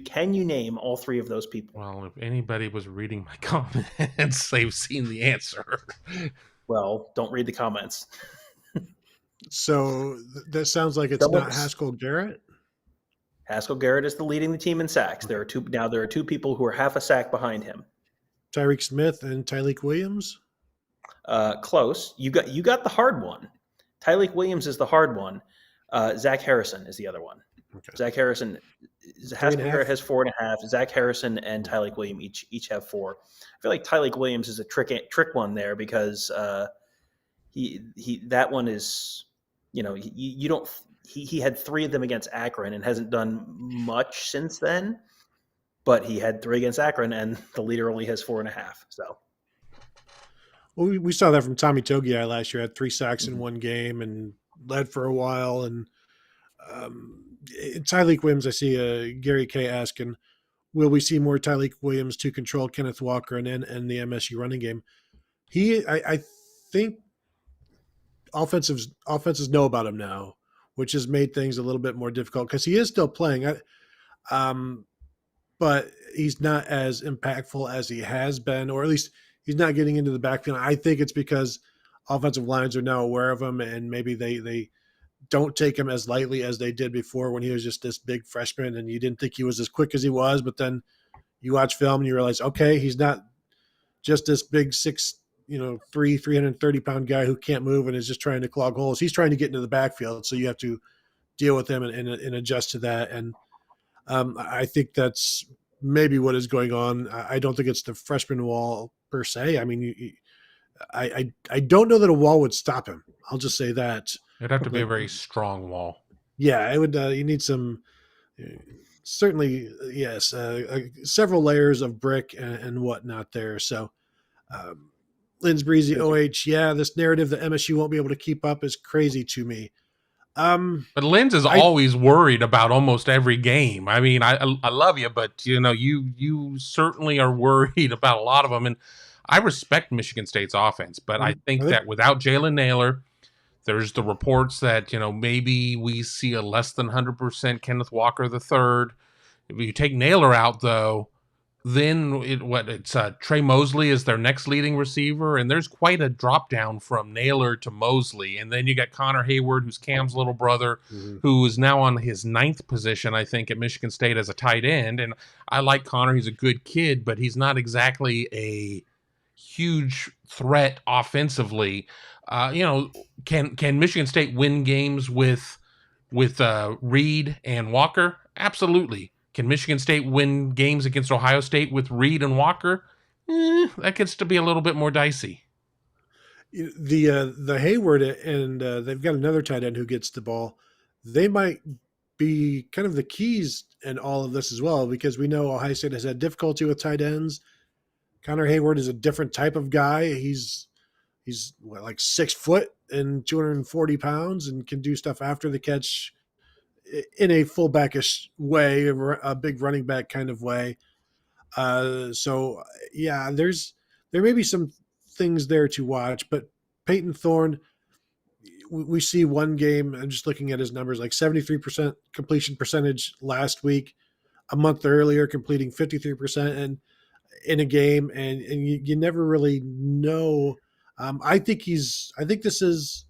Can you name all 3 of those people? Well, if anybody was reading my comments, they've seen the answer. Well, don't read the comments. So that sounds like it's not Haskell Garrett. Haskell Garrett is leading the team in sacks. There are 2 people who are half a sack behind him. Tyreek Smith and Tyleik Williams. Close. You got the hard one. Tyleik Williams is the hard one. Zach Harrison is the other one. Okay. Zach Harrison. Haskell Garrett has 4.5. Zach Harrison and Tyleik Williams each have 4. I feel like Tyleik Williams is a trick one there because he that one is you don't. He had 3 of them against Akron and hasn't done much since then, but he had 3 against Akron, and the leader only has 4.5. So, well, we saw that from Tommy Togiai last year. Had 3 sacks in one game and led for a while. And Tyleik Williams, I see Gary K asking, will we see more Tyleik Williams to control Kenneth Walker and the MSU running game? I think offenses know about him now, which has made things a little bit more difficult because he is still playing. But he's not as impactful as he has been, or at least he's not getting into the backfield. I think it's because offensive lines are now aware of him, and maybe they don't take him as lightly as they did before when he was just this big freshman and you didn't think he was as quick as he was. But then you watch film and you realize, okay, he's not just this big 330-pound guy who can't move and is just trying to clog holes. He's trying to get into the backfield, so you have to deal with him and adjust to that. And I think that's maybe what is going on. I don't think it's the freshman wall per se. I mean, I don't know that a wall would stop him. I'll just say that. It'd have to be a very strong wall. Yeah, it would. You need some, certainly, yes, several layers of brick and whatnot there. So, Lynn's Breezy OH, this narrative that MSU won't be able to keep up is crazy to me. But Lynn's is always worried about almost every game. I mean, I love you, but you certainly are worried about a lot of them. And I respect Michigan State's offense, but I think that without Jalen Nailor, there's the reports that maybe we see a less than 100% Kenneth Walker III. If you take Nailor out, though, then it's Trey Mosley is their next leading receiver, and there's quite a drop down from Nailor to Mosley. And then you got Connor Hayward, who's Cam's little brother, who is now on his 9th position, I think, at Michigan State as a tight end. And I like Connor; he's a good kid, but he's not exactly a huge threat offensively. Can Michigan State win games with Reed and Walker? Absolutely. Can Michigan State win games against Ohio State with Reed and Walker? That gets to be a little bit more dicey. The Hayward and they've got another tight end who gets the ball. They might be kind of the keys in all of this as well, because we know Ohio State has had difficulty with tight ends. Connor Hayward is a different type of guy. He's what, like 6 foot and 240 pounds and can do stuff after the catch in a fullbackish way, a big running back kind of way. So yeah, there may be some things there to watch, but Peyton Thorne, we see one game. I'm just looking at his numbers, like 73% completion percentage last week. A month earlier, completing 53% and in a game, and you never really know. I think this is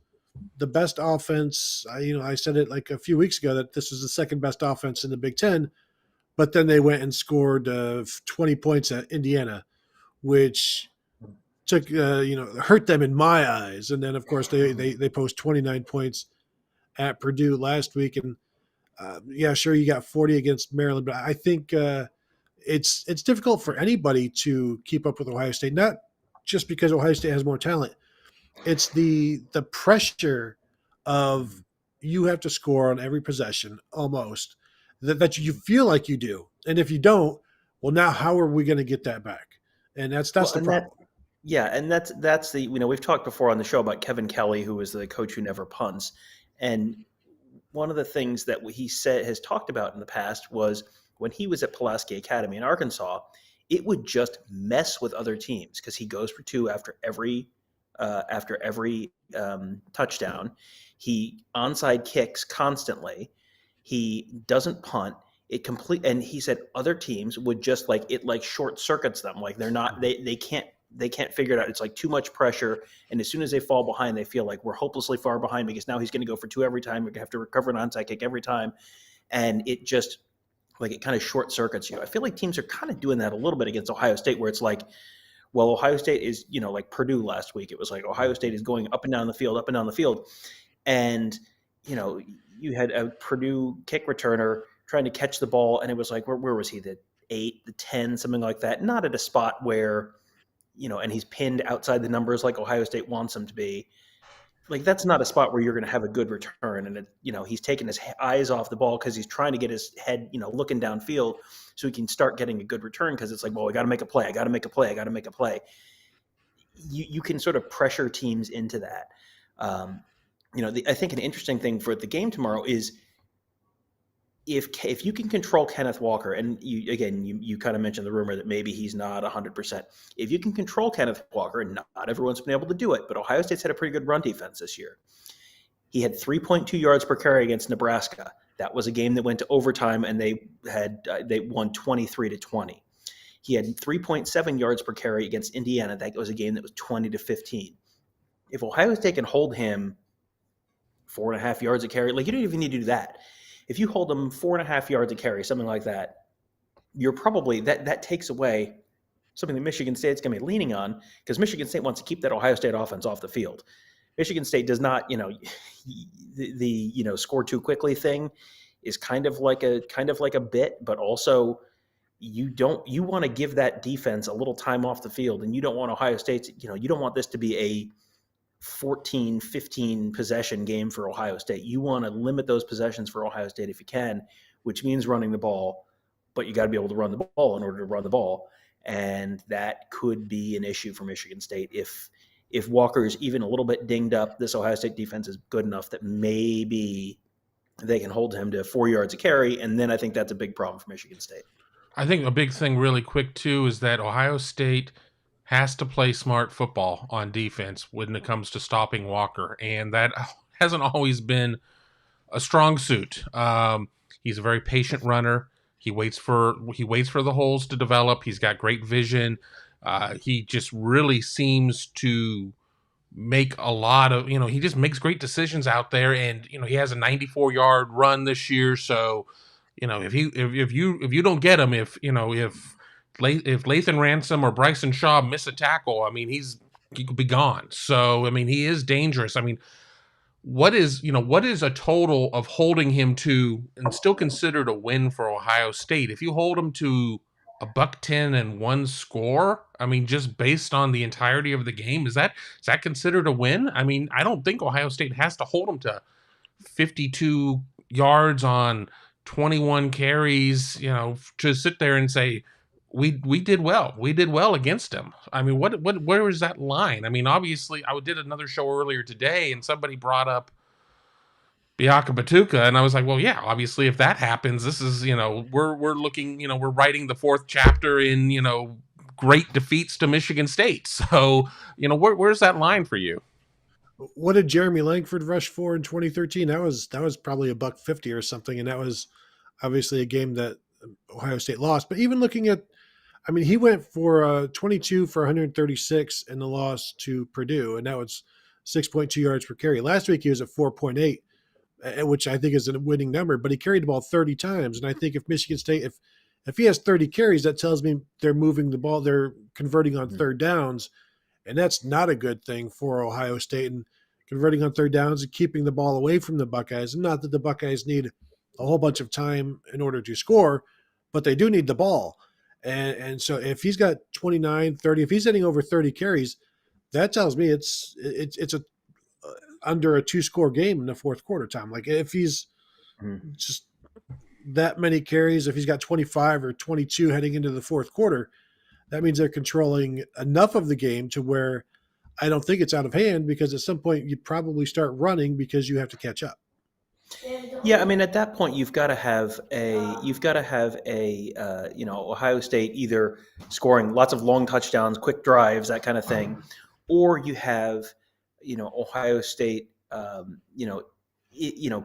the best offense. I said it like a few weeks ago that this is the second best offense in the Big Ten, but then they went and scored 20 points at Indiana, which took hurt them in my eyes. And then of course they post 29 points at Purdue last week, and yeah, sure, you got 40 against Maryland, but I think it's difficult for anybody to keep up with Ohio State. Not just because Ohio State has more talent. It's the pressure of you have to score on every possession almost that you feel like you do, and if you don't, well, now how are we going to get that back? And that's the problem. And that's the we've talked before on the show about Kevin Kelly, who is the coach who never punts, and one of the things that he has talked about in the past was when he was at Pulaski Academy in Arkansas, it would just mess with other teams because he goes for two after every touchdown. He onside kicks constantly. He doesn't punt. And he said other teams would just short circuits them. Like they can't figure it out. It's like too much pressure. And as soon as they fall behind, they feel like we're hopelessly far behind because now he's going to go for two every time. We're going to have to recover an onside kick every time. And it just it kind of short circuits you. I feel like teams are kind of doing that a little bit against Ohio State, where it's like, well, Ohio State is, like Purdue last week. It was like Ohio State is going up and down the field. And, you had a Purdue kick returner trying to catch the ball. And it was like, where was he? The 8, the 10, something like that. Not at a spot where, and he's pinned outside the numbers like Ohio State wants him to be. Like, that's not a spot where you're going to have a good return. And, he's taking his eyes off the ball because he's trying to get his head, looking downfield so he can start getting a good return, because it's like, well, I got to make a play. You can sort of pressure teams into that. I think an interesting thing for the game tomorrow is if you can control Kenneth Walker, and you kind of mentioned the rumor that maybe he's not 100%. If you can control Kenneth Walker, and not everyone's been able to do it, but Ohio State's had a pretty good run defense this year. He had 3.2 yards per carry against Nebraska. That was a game that went to overtime, and they won 23-20. He had 3.7 yards per carry against Indiana. That was a game that was 20-15. If Ohio State can hold him 4.5 yards a carry, you don't even need to do that. If you hold them 4.5 yards a carry, something like that, you're probably that takes away something that Michigan State's going to be leaning on, because Michigan State wants to keep that Ohio State offense off the field. Michigan State does not, the score too quickly thing is kind of like a bit, but also you want to give that defense a little time off the field, and you don't want Ohio State, you don't want this to be a 14, 15 possession game for Ohio State. You want to limit those possessions for Ohio State if you can, which means running the ball, but you got to be able to run the ball in order to run the ball. And that could be an issue for Michigan State. If Walker is even a little bit dinged up, this Ohio State defense is good enough that maybe they can hold him to 4 yards a carry. And then I think that's a big problem for Michigan State. I think a big thing really quick too is that Ohio State has to play smart football on defense when it comes to stopping Walker, and that hasn't always been a strong suit. He's a very patient runner. He waits for the holes to develop. He's got great vision. He just really seems to make a lot of, he just makes great decisions out there, and he has a 94-yard run this year. So, if you don't get him, if Lathan Ransom or Bryson Shaw miss a tackle, he could be gone. So, he is dangerous. What is a total of holding him to and still considered a win for Ohio State? If you hold him to a $110 and one score, I mean, just based on the entirety of the game, is that considered a win? I mean, I don't think Ohio State has to hold them to 52 yards on 21 carries, to sit there and say we did well. We did well against them. I mean, where is that line? I mean, obviously, I did another show earlier today, and somebody brought up Biaka Batuka, and I was like, well, yeah, obviously, if that happens, this is we're looking, we're writing the fourth chapter in great defeats to Michigan State. So where's that line for you? What did Jeremy Langford rush for in 2013? That was probably a $150 or something, and that was obviously a game that Ohio State lost. But even looking at, I mean, he went for 22 for 136 in the loss to Purdue, and that was 6.2 yards per carry. Last week he was at 4.8, which I think is a winning number, but he carried the ball 30 times. And I think if Michigan State, if he has 30 carries, that tells me they're moving the ball, they're converting on third downs, and that's not a good thing for Ohio State. And converting on third downs and keeping the ball away from the Buckeyes. And not that the Buckeyes need a whole bunch of time in order to score, but they do need the ball. And so if he's got 29, 30, if he's hitting over 30 carries, that tells me it's a under a 2-score game in the fourth quarter time. Like if he's just that many carries, if he's got 25 or 22 heading into the fourth quarter, that means they're controlling enough of the game to where I don't think it's out of hand, because at some point you probably start running because you have to catch up. Yeah, I mean, at that point, you've got to have Ohio State either scoring lots of long touchdowns, quick drives, that kind of thing, or you have, Ohio State,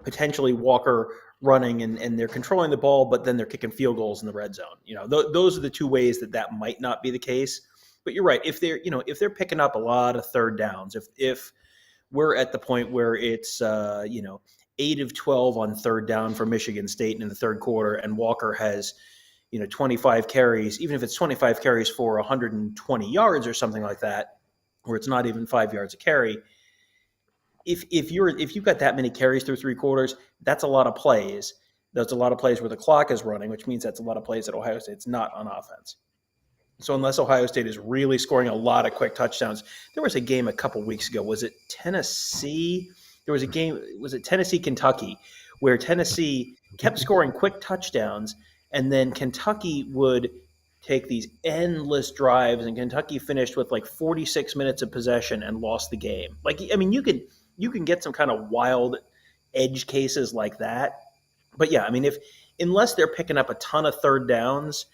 potentially Walker running and they're controlling the ball, but then they're kicking field goals in the red zone. Those are the two ways that might not be the case. But you're right. If they're picking up a lot of third downs, if we're at the point where it's 8 of 12 on third down for Michigan State in the third quarter, and Walker has 25 carries, even if it's 25 carries for 120 yards or something like that, where it's not even 5 yards a carry. If you've got that many carries through three quarters, that's a lot of plays. That's a lot of plays where the clock is running, which means that's a lot of plays that Ohio State's not on offense. So unless Ohio State is really scoring a lot of quick touchdowns, there was a game a couple weeks ago. Was it Tennessee? There was a game. Was it Tennessee-Kentucky, where Tennessee kept scoring quick touchdowns, and then Kentucky would take these endless drives, and Kentucky finished with like 46 minutes of possession and lost the game. Like, I mean, you can get some kind of wild edge cases like that. But yeah, I mean, unless they're picking up a ton of third downs,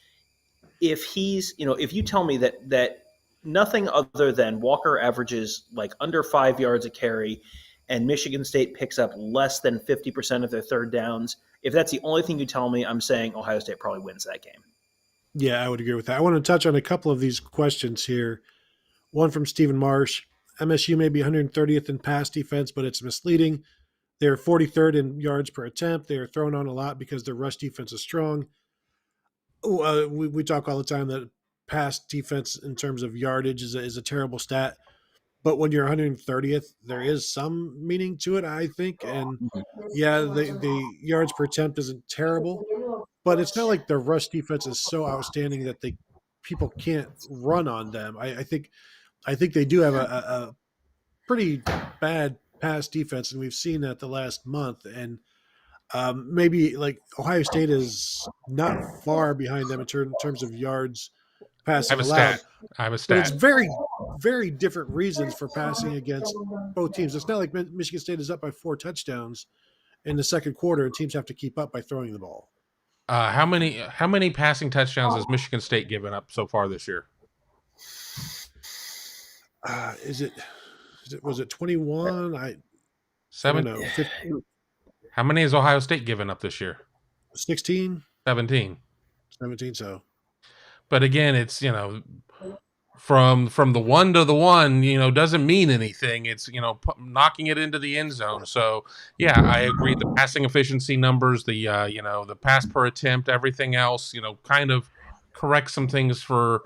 if you tell me that nothing other than Walker averages like under 5 yards a carry and Michigan State picks up less than 50% of their third downs, if that's the only thing you tell me, I'm saying Ohio State probably wins that game. Yeah, I would agree with that. I want to touch on a couple of these questions here. One from Stephen Marsh. MSU may be 130th in pass defense, but it's misleading. They're 43rd in yards per attempt. They are thrown on a lot because their rush defense is strong. We talk all the time that pass defense in terms of yardage is a terrible stat. But when you're 130th, there is some meaning to it, I think. And yeah, the yards per attempt isn't terrible, but it's not like the rush defense is so outstanding that people can't run on them. I think they do have a pretty bad pass defense, and we've seen that the last month. And maybe like Ohio State is not far behind them in terms of yards passing allowed. I have a But it's stat. very, very different reasons for passing against both teams. It's not like Michigan State is up by 4 touchdowns in the second quarter and teams have to keep up by throwing the ball. How many passing touchdowns has Michigan State given up so far this year? Was it 21? I Seven. don't know. 15, How many has Ohio State given up this year? 16, 17. 17. So But again, it's from the 1 to the 1, doesn't mean anything. It's knocking it into the end zone. So yeah, I agree. The passing efficiency numbers, the the pass per attempt, everything else, kind of correct some things for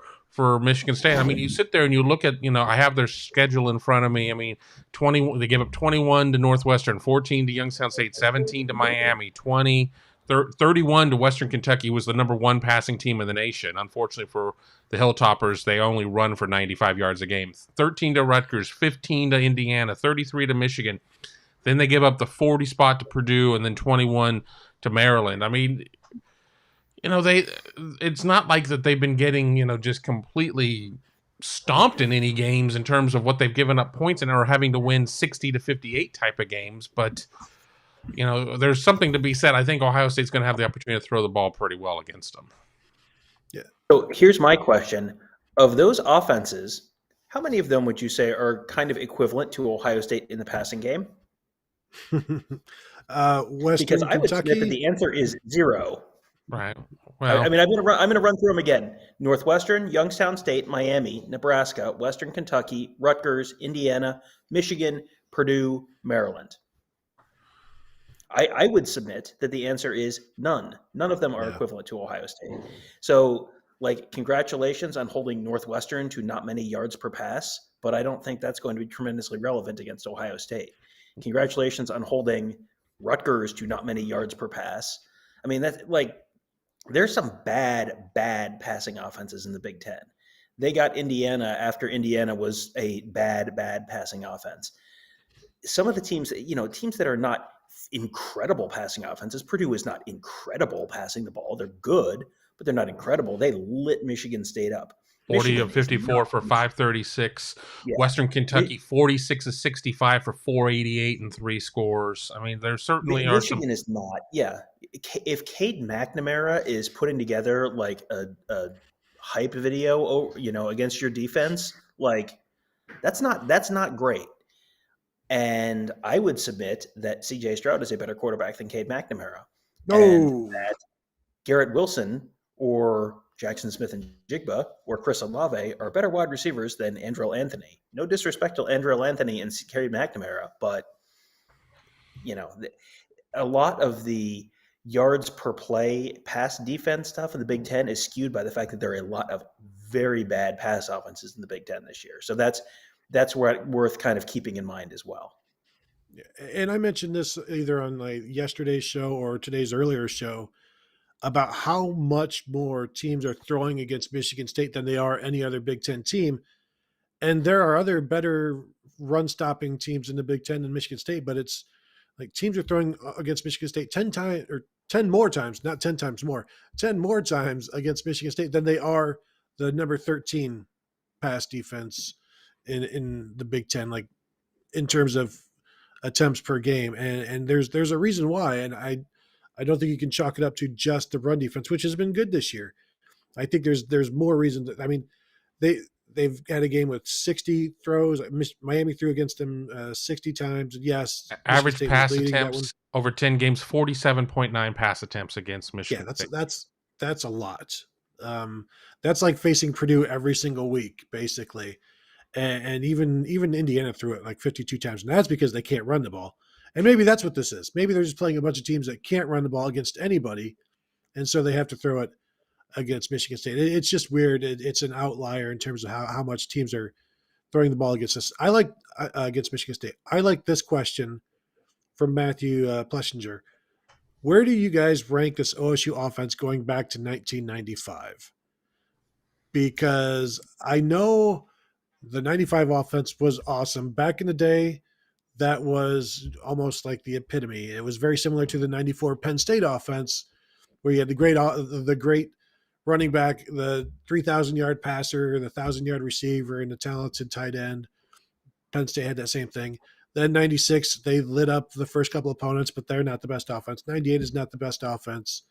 Michigan State. I mean, you sit there and you look at, I have their schedule in front of me. I mean, they give up 21 to Northwestern, 14 to Youngstown State, 17 to Miami, 20, 31 to Western Kentucky was the number 1 passing team in the nation. Unfortunately for the Hilltoppers, they only run for 95 yards a game. 13 to Rutgers, 15 to Indiana, 33 to Michigan. Then they give up the 40 spot to Purdue, and then 21 to Maryland. I mean, it's not like that they've been getting, just completely stomped in any games in terms of what they've given up points in, or having to win 60 to 58 type of games. But, there's something to be said. I think Ohio State's going to have the opportunity to throw the ball pretty well against them. Yeah. So here's my question. Of those offenses, how many of them would you say are kind of equivalent to Ohio State in the passing game? Western Because I would Kentucky. submit that the answer is 0. Right. Well, I mean, I'm going to run through them again. Northwestern, Youngstown State, Miami, Nebraska, Western Kentucky, Rutgers, Indiana, Michigan, Purdue, Maryland. I would submit that the answer is none. None of them are equivalent to Ohio State. So, congratulations on holding Northwestern to not many yards per pass, but I don't think that's going to be tremendously relevant against Ohio State. Congratulations on holding Rutgers to not many yards per pass. I mean, that's there's some bad passing offenses in the Big Ten. They got Indiana after Indiana was a bad passing offense. Some of the teams, teams that are not incredible passing offenses. Purdue is not incredible passing the ball. They're good, but they're not incredible. They lit Michigan State up. 40 of 54 for 536. Yeah. Western Kentucky, 46 of 65 for 488 and 3 scores. I mean, there certainly are some. Michigan is not. Yeah. If Cade McNamara is putting together a hype video, against your defense, that's not great. And I would submit that C.J. Stroud is a better quarterback than Cade McNamara. No. And that Garrett Wilson or Jackson Smith and Jigba or Chris Olave are better wide receivers than Andrell Anthony. No disrespect to Andrell Anthony and Cade McNamara, but, a lot of the yards per play pass defense stuff in the Big Ten is skewed by the fact that there are a lot of very bad pass offenses in the Big Ten this year. So that's worth kind of keeping in mind as well. And I mentioned this either on yesterday's show or today's earlier show about how much more teams are throwing against Michigan State than they are any other Big Ten team. And there are other better run-stopping teams in the Big Ten than Michigan State, but it's teams are throwing against Michigan State 10 more times against Michigan State than they are the number 13 pass defense in the Big Ten, in terms of attempts per game. And there's a reason why. And I don't think you can chalk it up to just the run defense, which has been good this year. I think there's more reason they've had a game with 60 throws. Miami threw against them 60 times. Yes. Average pass attempts over 10 games, 47.9 pass attempts against Michigan. Yeah, that's a lot. That's like facing Purdue every single week, basically. And even Indiana threw it 52 times. And that's because they can't run the ball. And maybe that's what this is. Maybe they're just playing a bunch of teams that can't run the ball against anybody. And so they have to throw it against Michigan State. It's just weird. It's an outlier in terms of how much teams are throwing the ball against us. I like against Michigan State. I like this question from Matthew Plessinger. Where do you guys rank this OSU offense going back to 1995? Because I know the 95 offense was awesome. Back in the day, that was almost like the epitome. It was very similar to the 94 Penn State offense, where you had the great running back, the 3,000-yard passer, the 1,000-yard receiver, and the talented tight end. Penn State had that same thing. Then 96, they lit up the first couple opponents, but they're not the best offense. 98 is not the best offense.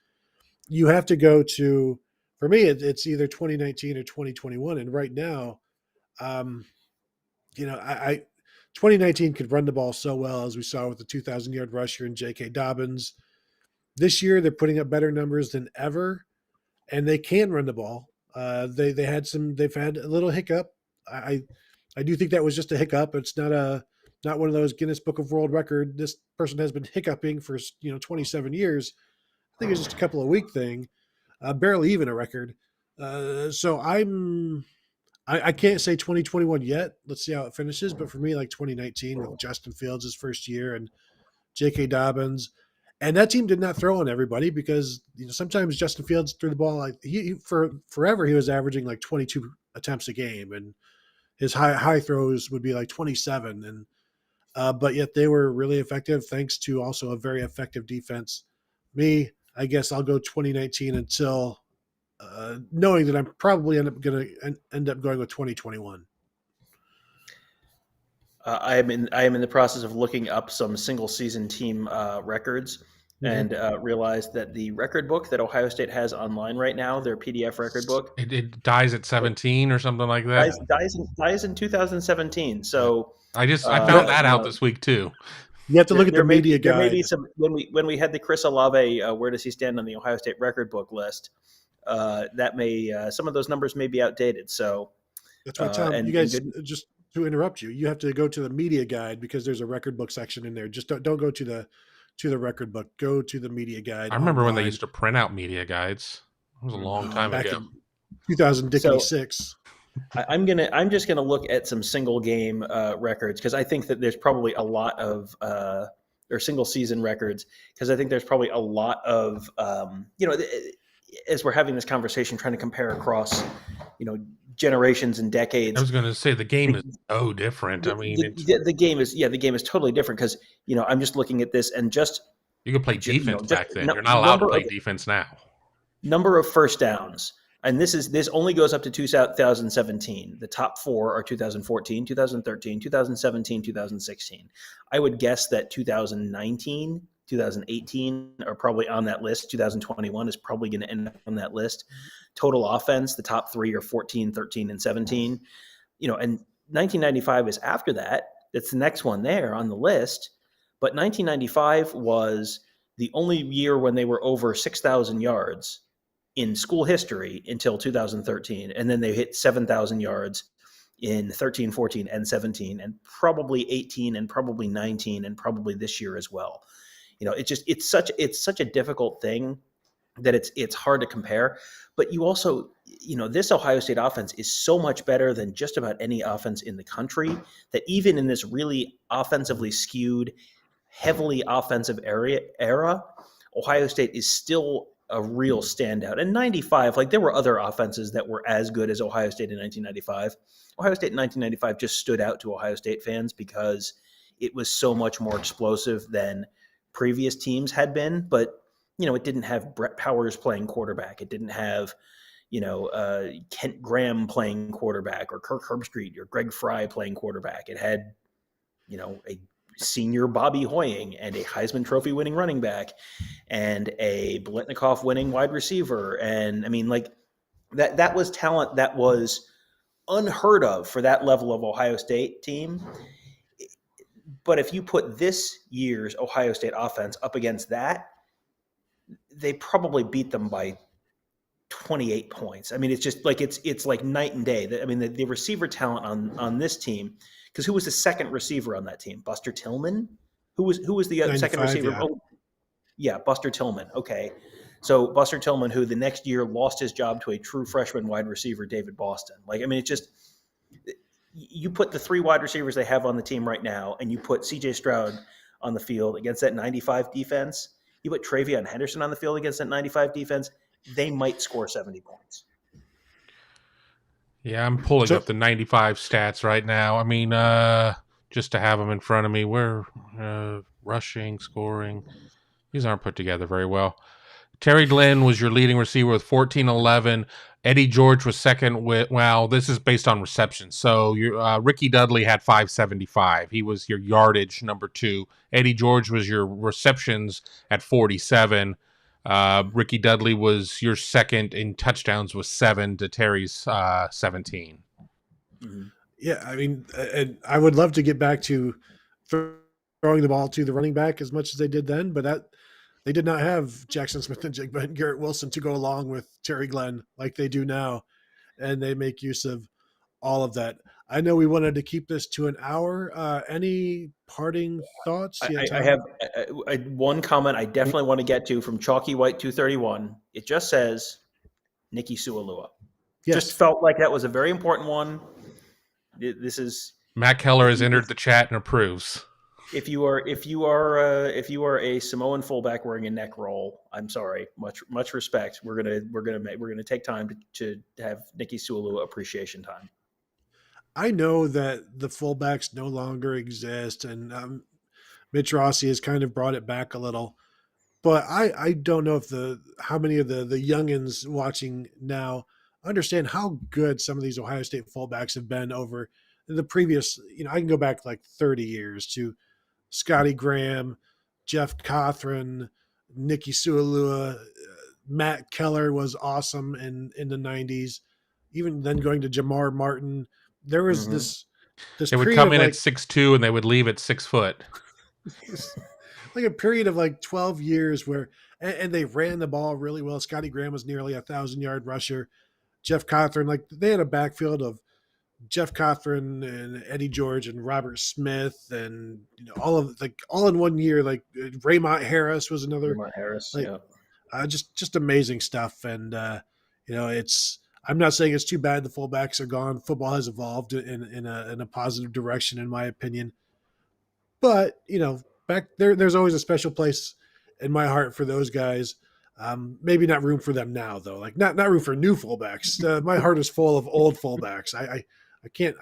You have to go to, for me, it's either 2019 or 2021. And right now, 2019 could run the ball so well, as we saw with the 2,000-yard rusher and J.K. Dobbins. This year, they're putting up better numbers than ever, and they can run the ball. They've had a little hiccup. I do think that was just a hiccup. It's not one of those Guinness Book of World Record. This person has been hiccuping for 27 years. I think it's just a couple of week thing, barely even a record. So I can't say 2021 yet. Let's see how it finishes. But for me, 2019 with Justin Fields' first year and J.K. Dobbins, And that team did not throw on everybody because sometimes Justin Fields threw the ball like for forever he was averaging like 22 attempts a game, and his high throws would be like 27, and but yet they were really effective thanks to also a very effective defense. Me, I guess I'll go 2019 until knowing that I'm probably end up going with 2021. I am in the process of looking up some single season team records, and realized that the record book that Ohio State has online right now, their PDF record book, It dies at 17 or something like that. dies in 2017. So I found that out know, this week too. You have to look at the media guide. There may be some when we had the Chris Olave where does he stand on the Ohio State record book list. That may some of those numbers may be outdated. So that's why, Tom. You guys, just to interrupt you, you have to go to the media guide because there's a record book section in there. Just don't go to the record book. Go to the media guide. I remember when they used to print out media guides. It was a long time ago. 2006. I'm just gonna look at some single game records because I think that there's probably a lot of or single season records because I think there's probably a lot of as we're having this conversation trying to compare across generations and decades. I was going to say the game is so different. I mean, the game is totally different because I'm just looking at this and just you could play defense back then. You're not allowed to play defense now. Number of first downs. And this only goes up to 2017. The top four are 2014, 2013, 2017, 2016. I would guess that 2019, 2018 are probably on that list. 2021 is probably going to end up on that list. Total offense, the top three are 14, 13, and 17. And 1995 is after that. It's the next one there on the list. But 1995 was the only year when they were over 6,000 yards in school history until 2013. And then they hit 7,000 yards in 13, 14, and 17, and probably 18, and probably 19, and probably this year as well. It's such a difficult thing that it's hard to compare. But you also, this Ohio State offense is so much better than just about any offense in the country that even in this really offensively skewed, heavily offensive era, Ohio State is still a real standout. And 95, there were other offenses that were as good as Ohio State in 1995. Ohio State in 1995 just stood out to Ohio State fans because it was so much more explosive than previous teams had been. But, it didn't have Brett Powers playing quarterback. It didn't have, Kent Graham playing quarterback or Kirk Herbstreit or Greg Fry playing quarterback. It had, a senior Bobby Hoying and a Heisman Trophy winning running back and a Biletnikoff winning wide receiver. And that was talent that was unheard of for that level of Ohio State team. But if you put this year's Ohio State offense up against that, they probably beat them by 28 points. I mean, it's just it's like night and day. The receiver talent on this team, because who was the second receiver on that team? Buster Tillman? Who was the second receiver? Yeah. Oh, yeah, Buster Tillman. Okay. So Buster Tillman, who the next year lost his job to a true freshman wide receiver, David Boston. It's just, you put the three wide receivers they have on the team right now, and you put C.J. Stroud on the field against that 95 defense. You put Travion Henderson on the field against that 95 defense, they might score 70 points. Yeah, I'm pulling up the 95 stats right now. I mean, just to have them in front of me, we're rushing, scoring. These aren't put together very well. Terry Glenn was your leading receiver with 1411. Eddie George was second with, this is based on receptions. So Ricky Dudley had 575. He was your yardage number 2. Eddie George was your receptions at 47. Ricky Dudley was your second in touchdowns with 7 to Terry's 17. Mm-hmm. Yeah, and I would love to get back to throwing the ball to the running back as much as they did then, but they did not have Jackson Smith-Njigba and Garrett Wilson to go along with Terry Glenn like they do now, and they make use of all of that. I know we wanted to keep this to an hour. Any parting thoughts? I have one comment I definitely want to get to from Chalky White 231. It just says Nikki Sualua. Yes. Just felt like that was a very important one. This is Matt Keller has entered the chat and approves. If you are a Samoan fullback wearing a neck roll, I'm sorry. Much respect. We're gonna take time to have Nikki Sulu appreciation time. I know that the fullbacks no longer exist, and Mitch Rossi has kind of brought it back a little. But I don't know if how many of the youngins watching now understand how good some of these Ohio State fullbacks have been over the previous. I can go back like 30 years to Scotty Graham, Jeff Cothran, Nicky Sualua, Matt Keller was awesome in the 90s. Even then going to Jamar Martin, there was this They would period come of in at like 6'2" and they would leave at 6 foot. like a period of like 12 years where and they ran the ball really well. Scotty Graham was nearly 1,000-yard rusher. Jeff Cothran, like they had a backfield of Jeff Cothran and Eddie George and Robert Smith and all in one year. Like Raymont Harris was another Raymond Harris, like yeah. just amazing stuff. And it's I'm not saying it's too bad the fullbacks are gone. Football has evolved in a positive direction, in my opinion. But back there's always a special place in my heart for those guys. Maybe not room for them now, though. Like not room for new fullbacks. My heart is full of old fullbacks. I can't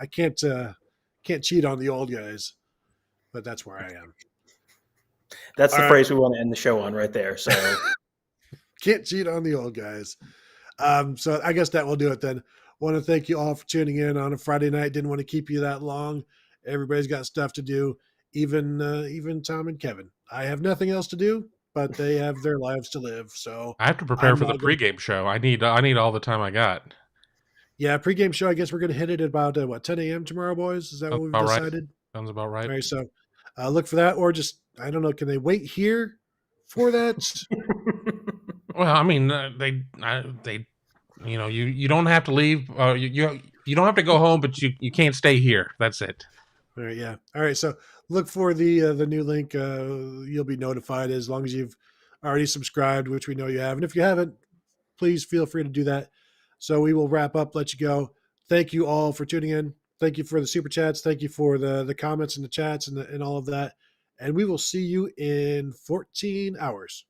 cheat on the old guys, but that's where I am. That's All the right. phrase we want to end the show on right there. So Can't cheat on the old guys. So I guess that will do it then. Want to thank you all for tuning in on a Friday night. Didn't want to keep you that long. Everybody's got stuff to do. Even Tom and Kevin. I have nothing else to do, but they have their lives to live. So I have to prepare for the pregame show. I need all the time I got. Yeah, pregame show. I guess we're going to hit it at about 10 a.m. tomorrow, boys. Is that what we've decided? Right. Sounds about right. All right, so look for that, or just I don't know. Can they wait here for that? Well, I mean, they you don't have to leave. You don't have to go home, but you can't stay here. That's it. All right, yeah. All right, so look for the new link. You'll be notified as long as you've already subscribed, which we know you have. And if you haven't, please feel free to do that. So we will wrap up, let you go. Thank you all for tuning in. Thank you for the super chats. Thank you for the comments and the chats and all of that. And we will see you in 14 hours.